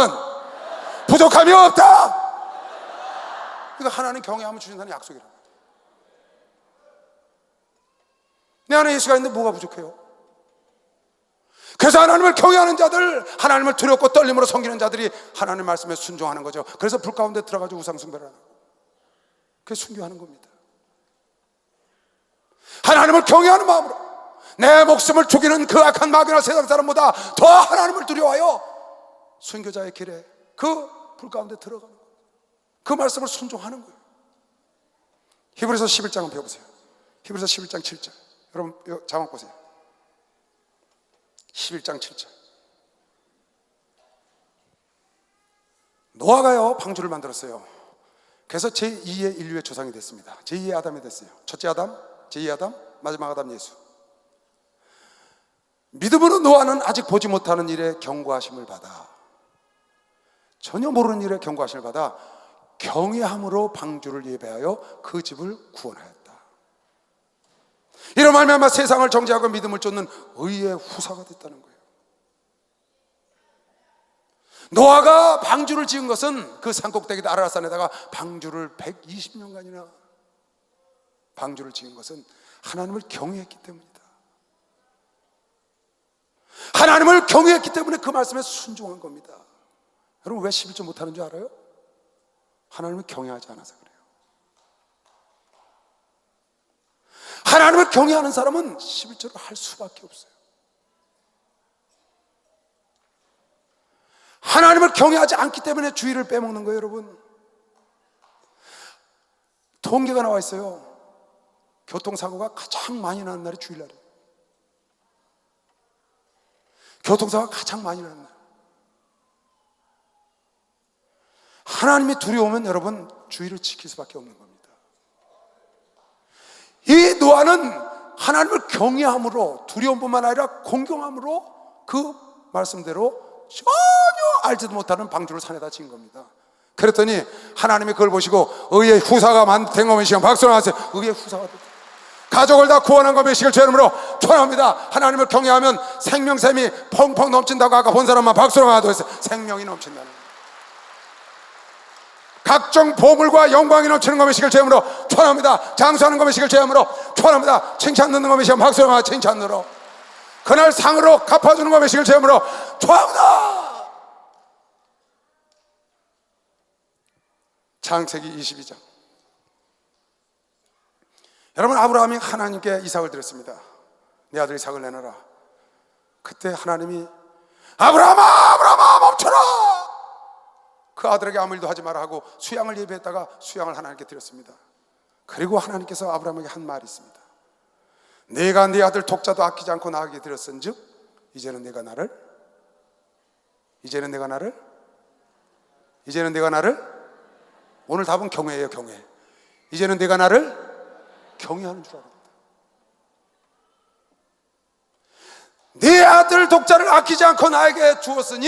부족함이 없다. 그러니까 하나님 경외하면 주신다는 약속이라고. 내 안에 예수가 있는데 뭐가 부족해요? 그래서 하나님을 경외하는 자들, 하나님을 두렵고 떨림으로 섬기는 자들이 하나님 말씀에 순종하는 거죠. 그래서 불 가운데 들어가지고 우상 숭배를 하는 거예요. 그게 순교하는 겁니다. 하나님을 경외하는 마음으로 내 목숨을 죽이는 그 악한 마귀나 세상 사람보다 더 하나님을 두려워하여 순교자의 길에 그 불 가운데 들어가는 거예요. 그 말씀을 순종하는 거예요. 히브리서 11장을 배워보세요. 히브리서 11장 7절. 여러분 자막 보세요. 11장 7절. 노아가요 방주를 만들었어요. 그래서 제2의 인류의 조상이 됐습니다. 제2의 아담이 됐어요. 첫째 아담, 제2의 아담, 마지막 아담 예수. 믿음으로 노아는 아직 보지 못하는 일에 경고하심을 받아, 전혀 모르는 일에 경고하심을 받아 경외함으로 방주를 예배하여 그 집을 구원하였다. 이런 말미암아 세상을 정죄하고 믿음을 쫓는 의의 후사가 됐다는 거예요. 노아가 방주를 지은 것은 그 산꼭대기 아라라산에다가 방주를 120년간이나 방주를 지은 것은 하나님을 경외했기 때문이다. 하나님을 경외했기 때문에 그 말씀에 순종한 겁니다. 여러분 왜 11조 못하는 줄 알아요? 하나님을 경외하지 않아서 그래요. 하나님을 경외하는 사람은 11조를 할 수밖에 없어요. 하나님을 경외하지 않기 때문에 주의를 빼먹는 거예요. 여러분 통계가 나와 있어요. 교통사고가 가장 많이 나는 날이 주일날이에요. 교통사고가 가장 많이 나는 날. 하나님이 두려우면 여러분 주의를 지킬 수밖에 없는 겁니다. 이 노아는 하나님을 경외함으로, 두려움뿐만 아니라 공경함으로 그 말씀대로 전혀 알지도 못하는 방주를 산에다 지은 겁니다. 그랬더니 하나님이 그걸 보시고 의의 후사가 된 거 메시고 박수를 하세요. 의의 후사가 됐다. 가족을 다 구원한 거 메시기를 주 이름으로 축원합니다. 하나님을 경외하면 생명샘이 펑펑 넘친다고 아까 본 사람만 박수를 하도록 했어요. 생명이 넘친다는 거예요. 각종 보물과 영광이 넘치는 거 메시기를 주 이름으로 축원합니다. 장수하는 거 메시기를 주 이름으로 축원합니다. 칭찬 듣는 거 메시기를 박수를 하고 칭찬 들어. 그날 상으로 갚아주는 거 메시기를 주 이름으로 축원합니다. 창세기 22장. 여러분, 아브라함이 하나님께 이삭을 드렸습니다. 내 아들 이삭을 내놔라. 그때 하나님이 아브라함아, 아브라함아 멈춰라. 그 아들에게 아무 일도 하지 마라 하고 수양을 예비했다가 수양을 하나님께 드렸습니다. 그리고 하나님께서 아브라함에게 한 말이 있습니다. 내가 네 아들 독자도 아끼지 않고 나에게 드렸은즉 이제는 내가 나를 오늘 답은 경외예요. 경외. 이제는 내가 나를 경외하는 줄 알았다. 네 아들 독자를 아끼지 않고 나에게 주었으니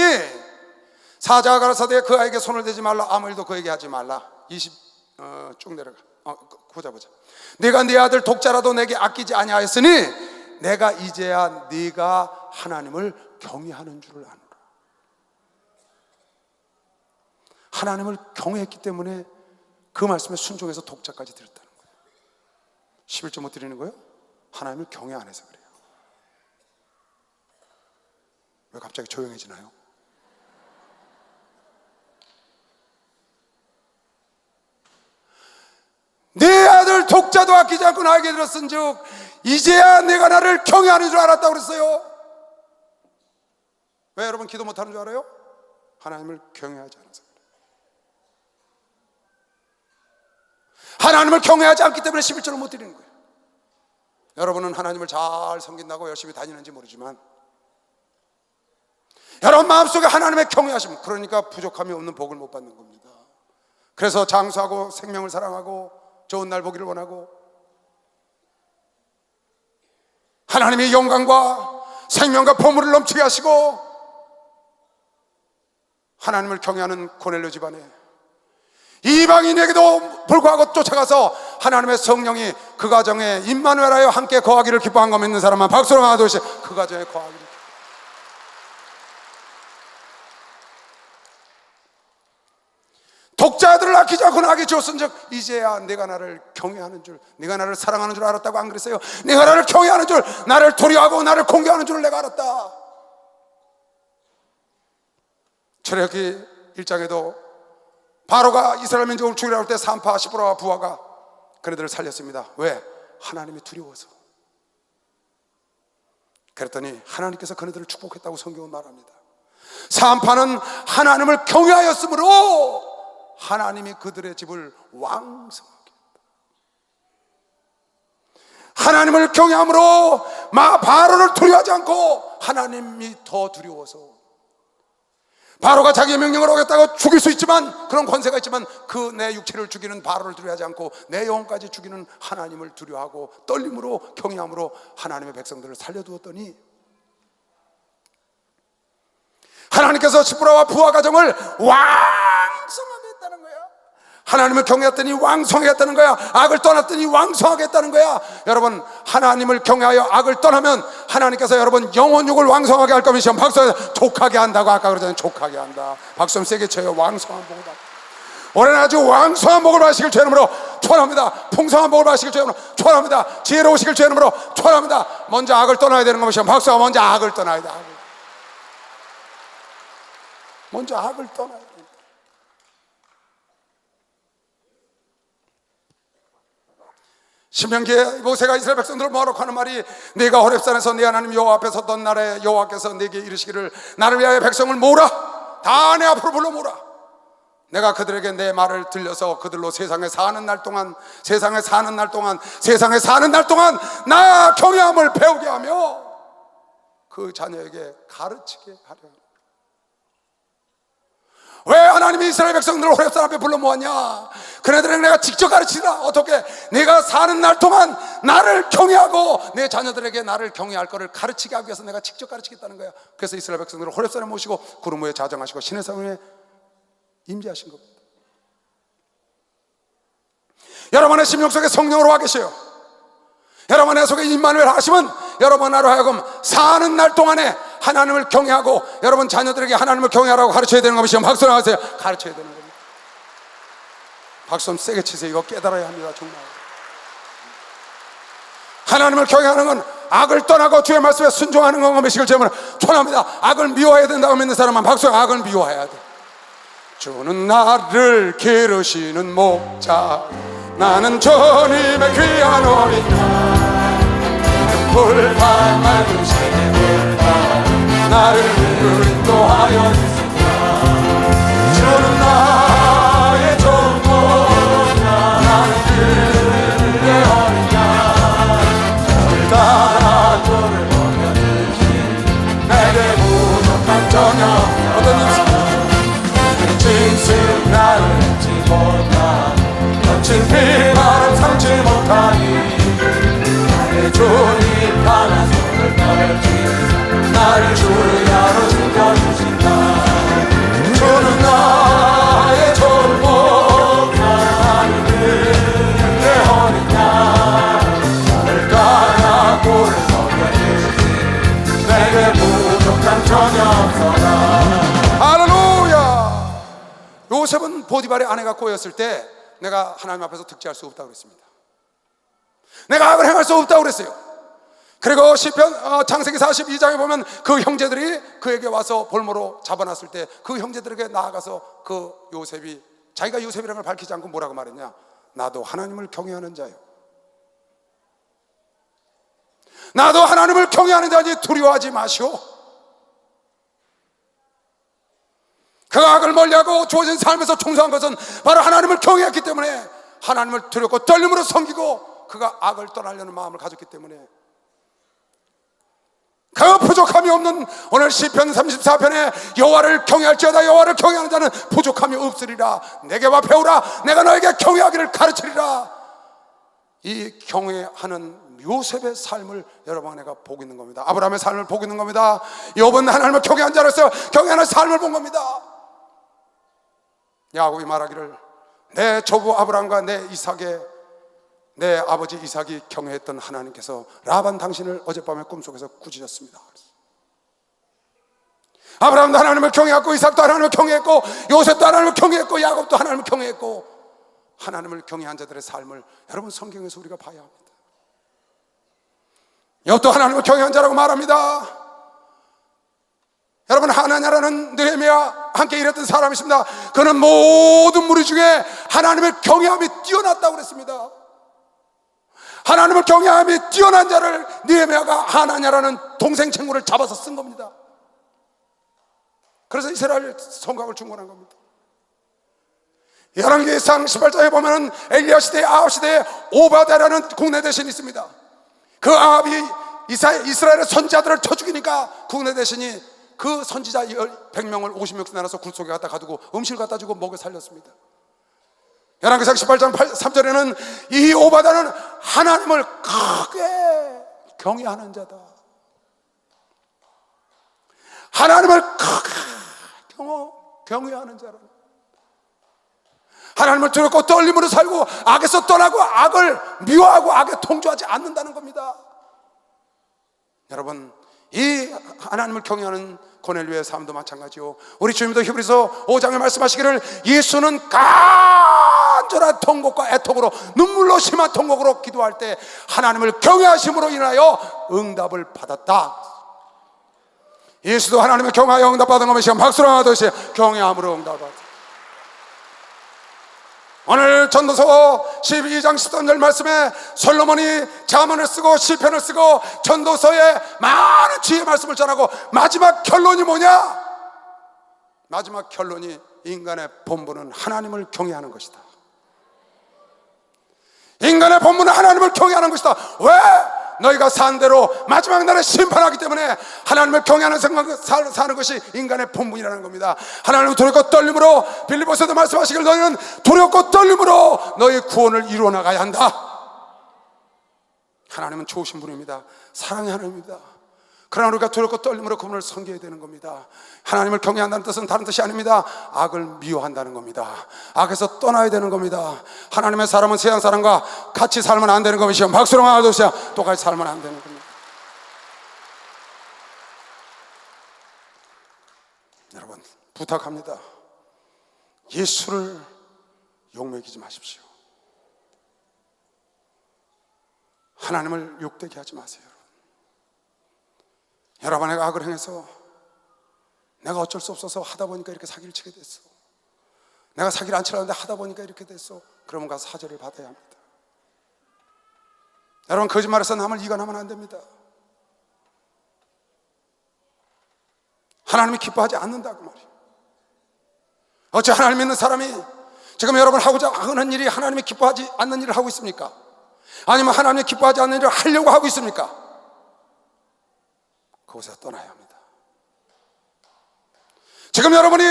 사자가 가라사대 그 아이에게 손을 대지 말라. 아무 일도 그에게 하지 말라. 20 쭉 내려가. 보자. 내가 네 아들 독자라도 내게 아끼지 아니하였으니 내가 이제야 네가 하나님을 경외하는 줄을 아노라. 하나님을 경외했기 때문에 그 말씀에 순종해서 독자까지 드렸다는 거예요. 11조 못 드리는 거예요? 하나님을 경외 안 해서 그래요. 왜 갑자기 조용해지나요? 내 아들 독자도 아끼지 않고 나에게 들었은즉 이제야 내가 나를 경외하는 줄 알았다고 그랬어요. 왜 여러분 기도 못하는 줄 알아요? 하나님을 경외하지 않아서 그래요. 하나님을 경외하지 않기 때문에 11조를 못 드리는 거예요. 여러분은 하나님을 잘 섬긴다고 열심히 다니는지 모르지만 여러분 마음속에 하나님의 경외하심, 그러니까 부족함이 없는 복을 못 받는 겁니다. 그래서 장수하고 생명을 사랑하고 좋은 날 보기를 원하고 하나님의 영광과 생명과 보물을 넘치게 하시고 하나님을 경외하는 고넬료 집안에 이방인에게도 불구하고 쫓아가서 하나님의 성령이 그 가정에 임마누엘하여 함께 거하기를 기뻐한 거 믿는 사람만 박수로 하듯이 그 가정에 거하기를. 독자들을 아끼지 않고 나에게 주었은즉 이제야 내가 나를 경외하는 줄, 내가 나를 사랑하는 줄 알았다고 안 그랬어요? 내가 나를 경외하는 줄, 나를 두려워하고 나를 공경하는 줄을 내가 알았다. 출애굽기 1장에도 바로가 이스라엘 민족을 죽이려고 할 때 산파 시보라와 부하가 그네들을 살렸습니다. 왜? 하나님이 두려워서. 그랬더니 하나님께서 그네들을 축복했다고 성경은 말합니다. 산파는 하나님을 경외하였으므로 하나님이 그들의 집을 왕성하게 했다. 하나님을 경외함으로 바로를 두려워하지 않고 하나님이 더 두려워서 바로가 자기의 명령을 어겼다고 죽일 수 있지만, 그런 권세가 있지만 그 내 육체를 죽이는 바로를 두려워하지 않고 내 영혼까지 죽이는 하나님을 두려워하고 떨림으로 경외함으로 하나님의 백성들을 살려두었더니 하나님께서 시브라와 부하 가정을 왕성하게 했다는 거야. 하나님을 경외했더니 왕성하게 했다는 거야. 악을 떠났더니 왕성하게 했다는 거야. 여러분, 하나님을 경외하여 악을 떠나면 하나님께서 여러분 영혼육을 왕성하게 할 거면 박수 족하게 한다고 아까 그러잖아요. 족하게 한다. 박수 좀 세게 쳐요. 왕성한 복을 받. 올해는 아주 왕성한 복을 받으시길 주 이름으로 축원합니다. 풍성한 복을 받으시길 주 이름으로 축원합니다. 지혜로우시길 주 이름으로 축원합니다. 먼저 악을 떠나야 되는 것이면 박수가 먼저 악을 떠나야 돼. 악을. 먼저 악을 떠나야 돼. 신명기에 모세가 이스라엘 백성들을 모아놓고 하는 말이, 내가 호렙산에서 내 하나님 여호와 앞에 섰던 날에 여호와께서 내게 이르시기를 나를 위하여 백성을 모으라. 다 내 앞으로 불러 모으라. 내가 그들에게 내 말을 들려서 그들로 세상에 사는 날 동안 나 경외함을 배우게 하며 그 자녀에게 가르치게 하려. 왜 하나님이 이스라엘 백성들을 호렙산 앞에 불러 모았냐? 그네들에게 내가 직접 가르치라. 어떻게? 내가 사는 날 동안 나를 경외하고 내 자녀들에게 나를 경외할 것을 가르치게 하기 위해서 내가 직접 가르치겠다는 거야. 그래서 이스라엘 백성들을 호렙산에 모시고 구름 위에 자정하시고 시내산 위에 임재하신 겁니다. 여러분 안에 심령 속에 성령으로 와 계셔요. 여러분 안에 속에 임마누엘 하시면 여러분 하루 하여금 사는 날 동안에 하나님을 경외하고 여러분 자녀들에게 하나님을 경외하라고 가르쳐야 되는 겁니다. 박수 나가세요. 가르쳐야 되는 겁니다. 박수 좀 세게 치세요. 이거 깨달아야 합니다. 정말 하나님을 경외하는 건 악을 떠나고 주의 말씀에 순종하는 건가 믿으시길 제가 촌합니다. 악을 미워해야 된다고 믿는 사람은 박수. 악을 미워해야 돼. 주는 나를 기르시는 목자, 나는 주님의 귀한 어린 양, 불판 맑으시는 불판 나를 인도하여 주시라. 주는 나의 좋은 목자, 나는 그의 어린 양, 저를 따라 저를 먹여주시 내게 부족한 저녁. 어떤 입술 진실 나를 잊지 못하 거친 비바람 삼지 못하니 나의 주님 강한 손을 펼치 나를 주야로 지켜주신다. 주는 나의 조목 나는 그의 어린 양, 나를 따라 꼴을 먹여주시 내게 부족한 전혀 없어라. 할렐루야. 요셉은 보디발의 아내가 꼬였을 때 내가 하나님 앞에서 득죄할 수 없다고 그랬습니다. 내가 악을 행할 수 없다고 그랬어요. 그리고 시편 창세기 42장에 보면 그 형제들이 그에게 와서 볼모로 잡아놨을 때 그 형제들에게 나아가서 그 요셉이 자기가 요셉이라는 걸 밝히지 않고 뭐라고 말했냐? 나도 하나님을 경외하는 자요, 나도 하나님을 경외하는 자니 두려워하지 마시오. 그 악을 멀리하고 주어진 삶에서 충성한 것은 바로 하나님을 경외했기 때문에 하나님을 두렵고 떨림으로 섬기고 그가 악을 떠나려는 마음을 가졌기 때문에 그 부족함이 없는 오늘 시편 34편에 여호와를 경외할지어다 여호와를 경외하는 자는 부족함이 없으리라. 내게와 배우라. 내가 너에게 경외하기를 가르치리라. 이 경외하는 요셉의 삶을 여러분 내가 보고 있는 겁니다. 아브라함의 삶을 보고 있는 겁니다. 욥은 하나님을 경외한 자로서 경외하는 삶을 본 겁니다. 야곱이 말하기를 내 조부 아브라함과 내 이삭의 내 아버지 이삭이 경외했던 하나님께서 라반 당신을 어젯밤에 꿈속에서 꾸짖었습니다. 아브라함도 하나님을 경외했고 이삭도 하나님을 경외했고 요셉도 하나님을 경외했고 야곱도 하나님을 경외했고 하나님을 경외한 자들의 삶을 여러분 성경에서 우리가 봐야 합니다. 욥도 하나님을 경외한 자라고 말합니다. 여러분 하나냐라는 느헤미야 함께 일했던 사람이 있습니다. 그는 모든 무리 중에 하나님을 경외함이 뛰어났다고 그랬습니다. 하나님을 경외함이 뛰어난 자를 느헤미야가 하나냐라는 동생 친구를 잡아서 쓴 겁니다. 그래서 이스라엘 성곽을 중건한 겁니다. 열왕기상 18장에 보면 엘리야 시대에 아합 시대에 오바댜라는 국내 대신이 있습니다. 그 아합이 이스라엘의 선지자들을 쳐 죽이니까 국내 대신이 그 선지자 100명을 50명씩 나눠서 굴 속에 갖다 가두고 음식을 갖다 주고 먹여 살렸습니다. 열왕기상 18장 3절에는 이 오바댜는 하나님을 크게 경외하는 자다. 하나님을 크게 경외하는 자라. 하나님을 두렵고 떨림으로 살고 악에서 떠나고 악을 미워하고 악에 통조하지 않는다는 겁니다. 여러분 이 하나님을 경외하는 고넬료의 삶도 마찬가지요. 우리 주님도 히브리서 5장에 말씀하시기를 예수는 간절한 통곡과 애통으로 눈물로 심한 통곡으로 기도할 때 하나님을 경외하심으로 인하여 응답을 받았다. 예수도 하나님을 경외하여 응답받은 것이 박수로 하듯이 경외함으로 응답받았다. 오늘 전도서 12장 13절 말씀에 솔로몬이 잠언을 쓰고 시편을 쓰고 전도서에 많은 지혜의 말씀을 전하고 마지막 결론이 뭐냐? 마지막 결론이 인간의 본분은 하나님을 경외하는 것이다. 인간의 본분은 하나님을 경외하는 것이다. 왜? 너희가 산 대로 마지막 날에 심판하기 때문에 하나님을 경외하는 생각 사는 것이 인간의 본분이라는 겁니다. 하나님을 두렵고 떨림으로 빌립보서도 말씀하시길 너희는 두렵고 떨림으로 너희 구원을 이루어 나가야 한다. 하나님은 좋으신 분입니다. 사랑의 하나님입니다. 그러나 우리가 두렵고 떨림으로 그분을 섬겨야 되는 겁니다. 하나님을 경외한다는 뜻은 다른 뜻이 아닙니다. 악을 미워한다는 겁니다. 악에서 떠나야 되는 겁니다. 하나님의 사람은 세상 사람과 같이 살면 안 되는 것이요, 박수로 말하듯이 똑같이 살면 안 되는 겁니다. 여러분, 부탁합니다. 예수를 욕먹이지 마십시오. 하나님을 욕되게 하지 마세요. 여러분, 내가 악을 행해서 내가 어쩔 수 없어서 하다 보니까 이렇게 사기를 치게 됐어. 내가 사기를 안 치려는데 하다 보니까 이렇게 됐어. 그러면 가서 사죄를 받아야 합니다. 여러분, 거짓말해서 남을 이간하면 안 됩니다. 하나님이 기뻐하지 않는다 그 말이에요. 어째 하나님 믿는 사람이 지금 여러분 하고자 하는 일이 하나님이 기뻐하지 않는 일을 하고 있습니까? 아니면 하나님이 기뻐하지 않는 일을 하려고 하고 있습니까? 그곳에서 떠나야 합니다. 지금 여러분이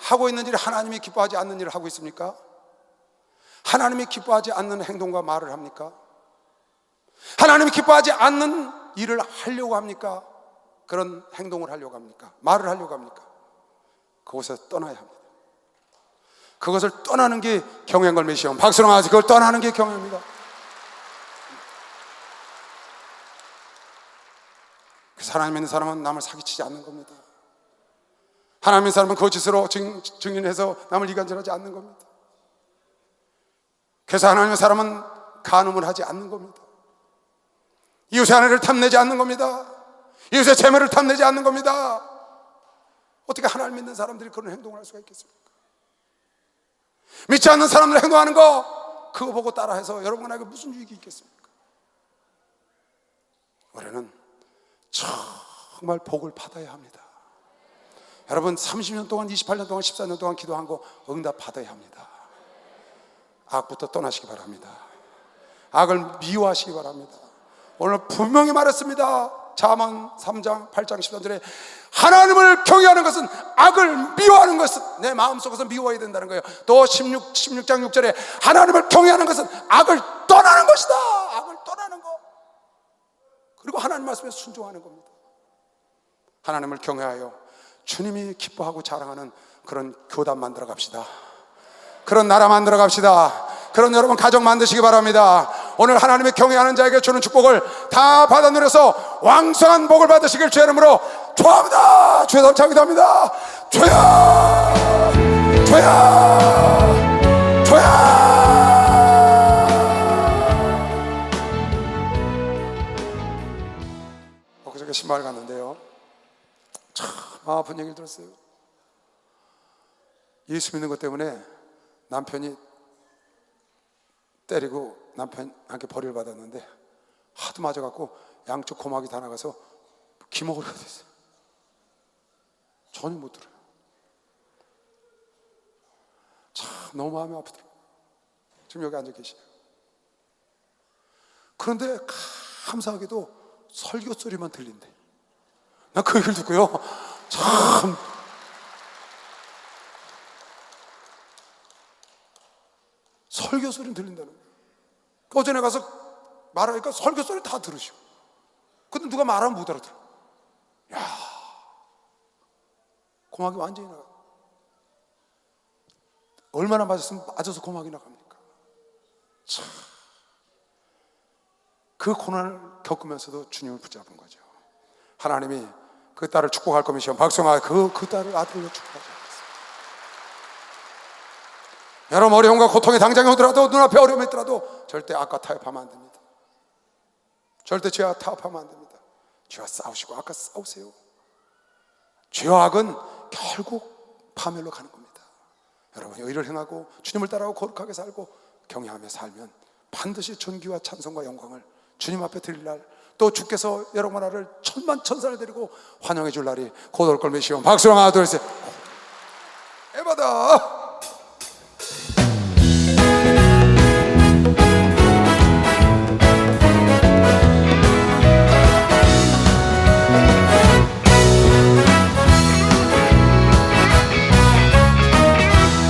하고 있는 일이 하나님이 기뻐하지 않는 일을 하고 있습니까? 하나님이 기뻐하지 않는 행동과 말을 합니까? 하나님이 기뻐하지 않는 일을 하려고 합니까? 그런 행동을 하려고 합니까? 말을 하려고 합니까? 그곳에서 떠나야 합니다. 그것을 떠나는 게 경외한 걸매시오. 박수로 하지. 그걸 떠나는 게 경외입니다. 하나님 믿는 사람은 남을 사기치지 않는 겁니다. 하나님 믿는 사람은 거짓으로 증인해서 남을 이간질하지 않는 겁니다. 그래서 하나님 믿는 사람은 간음을 하지 않는 겁니다. 이웃의 아내를 탐내지 않는 겁니다. 이웃의 재물을 탐내지 않는 겁니다. 어떻게 하나님 믿는 사람들이 그런 행동을 할 수가 있겠습니까? 믿지 않는 사람들 행동하는 거 그거 보고 따라해서 여러분에게 무슨 유익이 있겠습니까? 우리는 정말 복을 받아야 합니다. 여러분, 30년 동안, 28년 동안, 14년 동안 기도한 거 응답 받아야 합니다. 악부터 떠나시기 바랍니다. 악을 미워하시기 바랍니다. 오늘 분명히 말했습니다. 잠언 3장 8장 13절에 하나님을 경외하는 것은 악을 미워하는 것은 내 마음속에서 미워해야 된다는 거예요. 또 16장 6절에 하나님을 경외하는 것은 악을 떠나는 것이다. 악을 떠나는 것. 그리고 하나님 말씀에 순종하는 겁니다. 하나님을 경외하여 주님이 기뻐하고 자랑하는 그런 교단 만들어 갑시다. 그런 나라 만들어 갑시다. 그런 여러분 가정 만드시기 바랍니다. 오늘 하나님의 경외하는 자에게 주는 축복을 다 받아 누려서 왕성한 복을 받으시길 주의 이름으로 축복합니다. 주의 감사 기도합니다. 주야, 주야, 주야. 엊그저께 신발 갔는데요, 참 아픈 얘기를 들었어요. 예수 믿는 것 때문에 남편이 때리고 남편한테 벌을 받았는데 하도 맞아갖고 양쪽 고막이 다 나가서 기목으로 됐어요. 전혀 못 들어요. 참 너무 마음이 아프더라고요. 지금 여기 앉아 계시네요. 그런데 감사하게도 설교 소리만 들린대. 난 그 얘기를 듣고요, 참 설교 소리는 들린다는 거예요. 어제에 가서 말하니까 설교 소리 다 들으시고, 근데 누가 말하면 못 알아들어. 야, 고막이 완전히 나가. 얼마나 맞았으면 맞아서 고막이 나갑니까? 참, 그 고난을 겪으면서도 주님을 붙잡은 거죠. 하나님이 그 딸을 축복할 거미시오. 박성아, 그 딸을 아들로 축복하죠. 여러분, 어려움과 고통이 당장에 오더라도, 눈앞에 어려움이 있더라도 절대 악과 타협하면 안 됩니다. 절대 죄와 타협하면 안 됩니다. 죄와 싸우시고 악과 싸우세요. 죄와 악은 결국 파멸로 가는 겁니다. 여러분, 의를 행하고 주님을 따라하고 거룩하게 살고 경외하며 살면 반드시 존귀와 찬송과 영광을 주님 앞에 드릴 날, 또 주께서 여러분 나라를 천만 천사를 데리고 환영해 줄 날이 곧 올 걸 믿으시오. 박수로 하나 둘 셋. 에바다.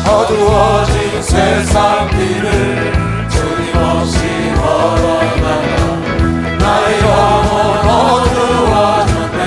어두워진 세상 길을 주님 없이 걸어가다 나의 영혼 어두워졌네.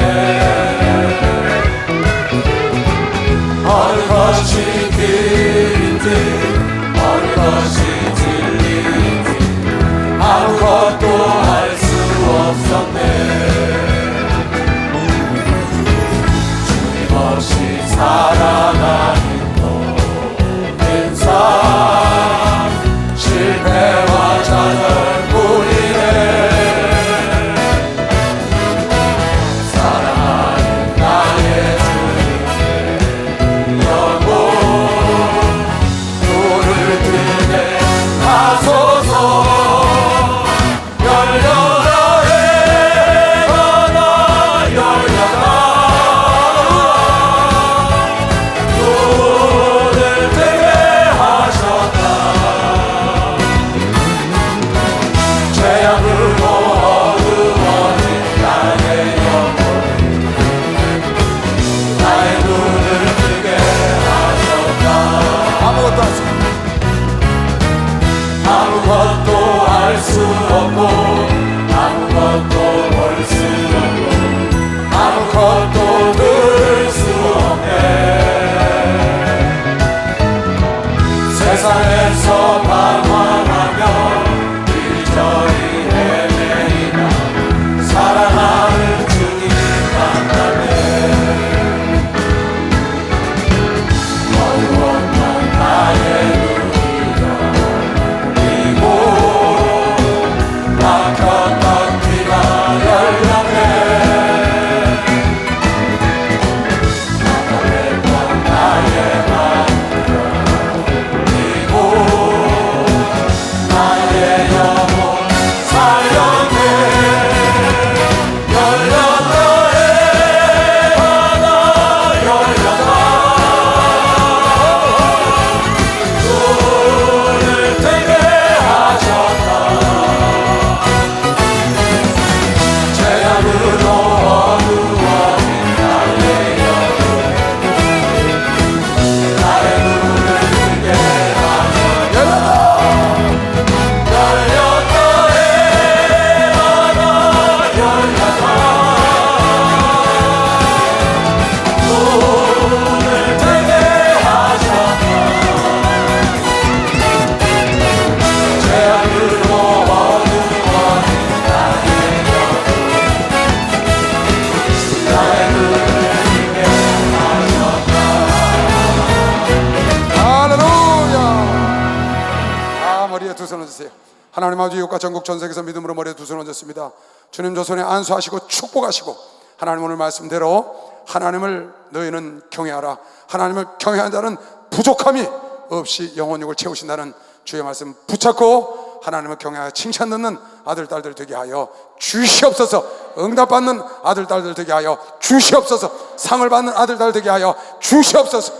하나님 아버지 이웃과 전국 전 세계에서 믿음으로 머리에 두 손 얹었습니다. 주님 조선에 안수하시고 축복하시고 하나님 오늘 말씀대로 하나님을 너희는 경외하라. 하나님을 경외하는 자는 부족함이 없이 영혼육을 채우신다는 주의 말씀 붙잡고 하나님을 경외하여 칭찬 듣는 아들 딸들 되게 하여 주시옵소서. 응답받는 아들 딸들 되게 하여 주시옵소서. 상을 받는 아들 딸 되게 하여 주시옵소서.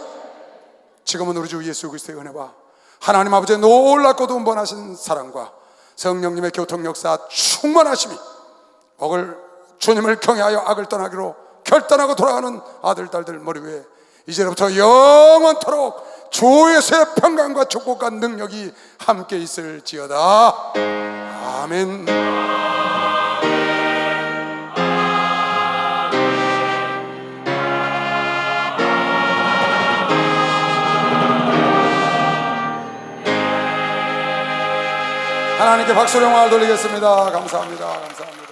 지금은 우리 주 예수 그리스도의 은혜와 하나님 아버지의 놀랍고도 운번하신 사랑과 성령님의 교통 역사 충만하심이 주님을 경외하여 악을 떠나기로 결단하고 돌아가는 아들 딸들 머리 위에 이제부터 영원토록 주 예수의 평강과 축복과 능력이 함께 있을지어다. 아멘. 하나님께 박수로 영광을 돌리겠습니다. 감사합니다. 감사합니다.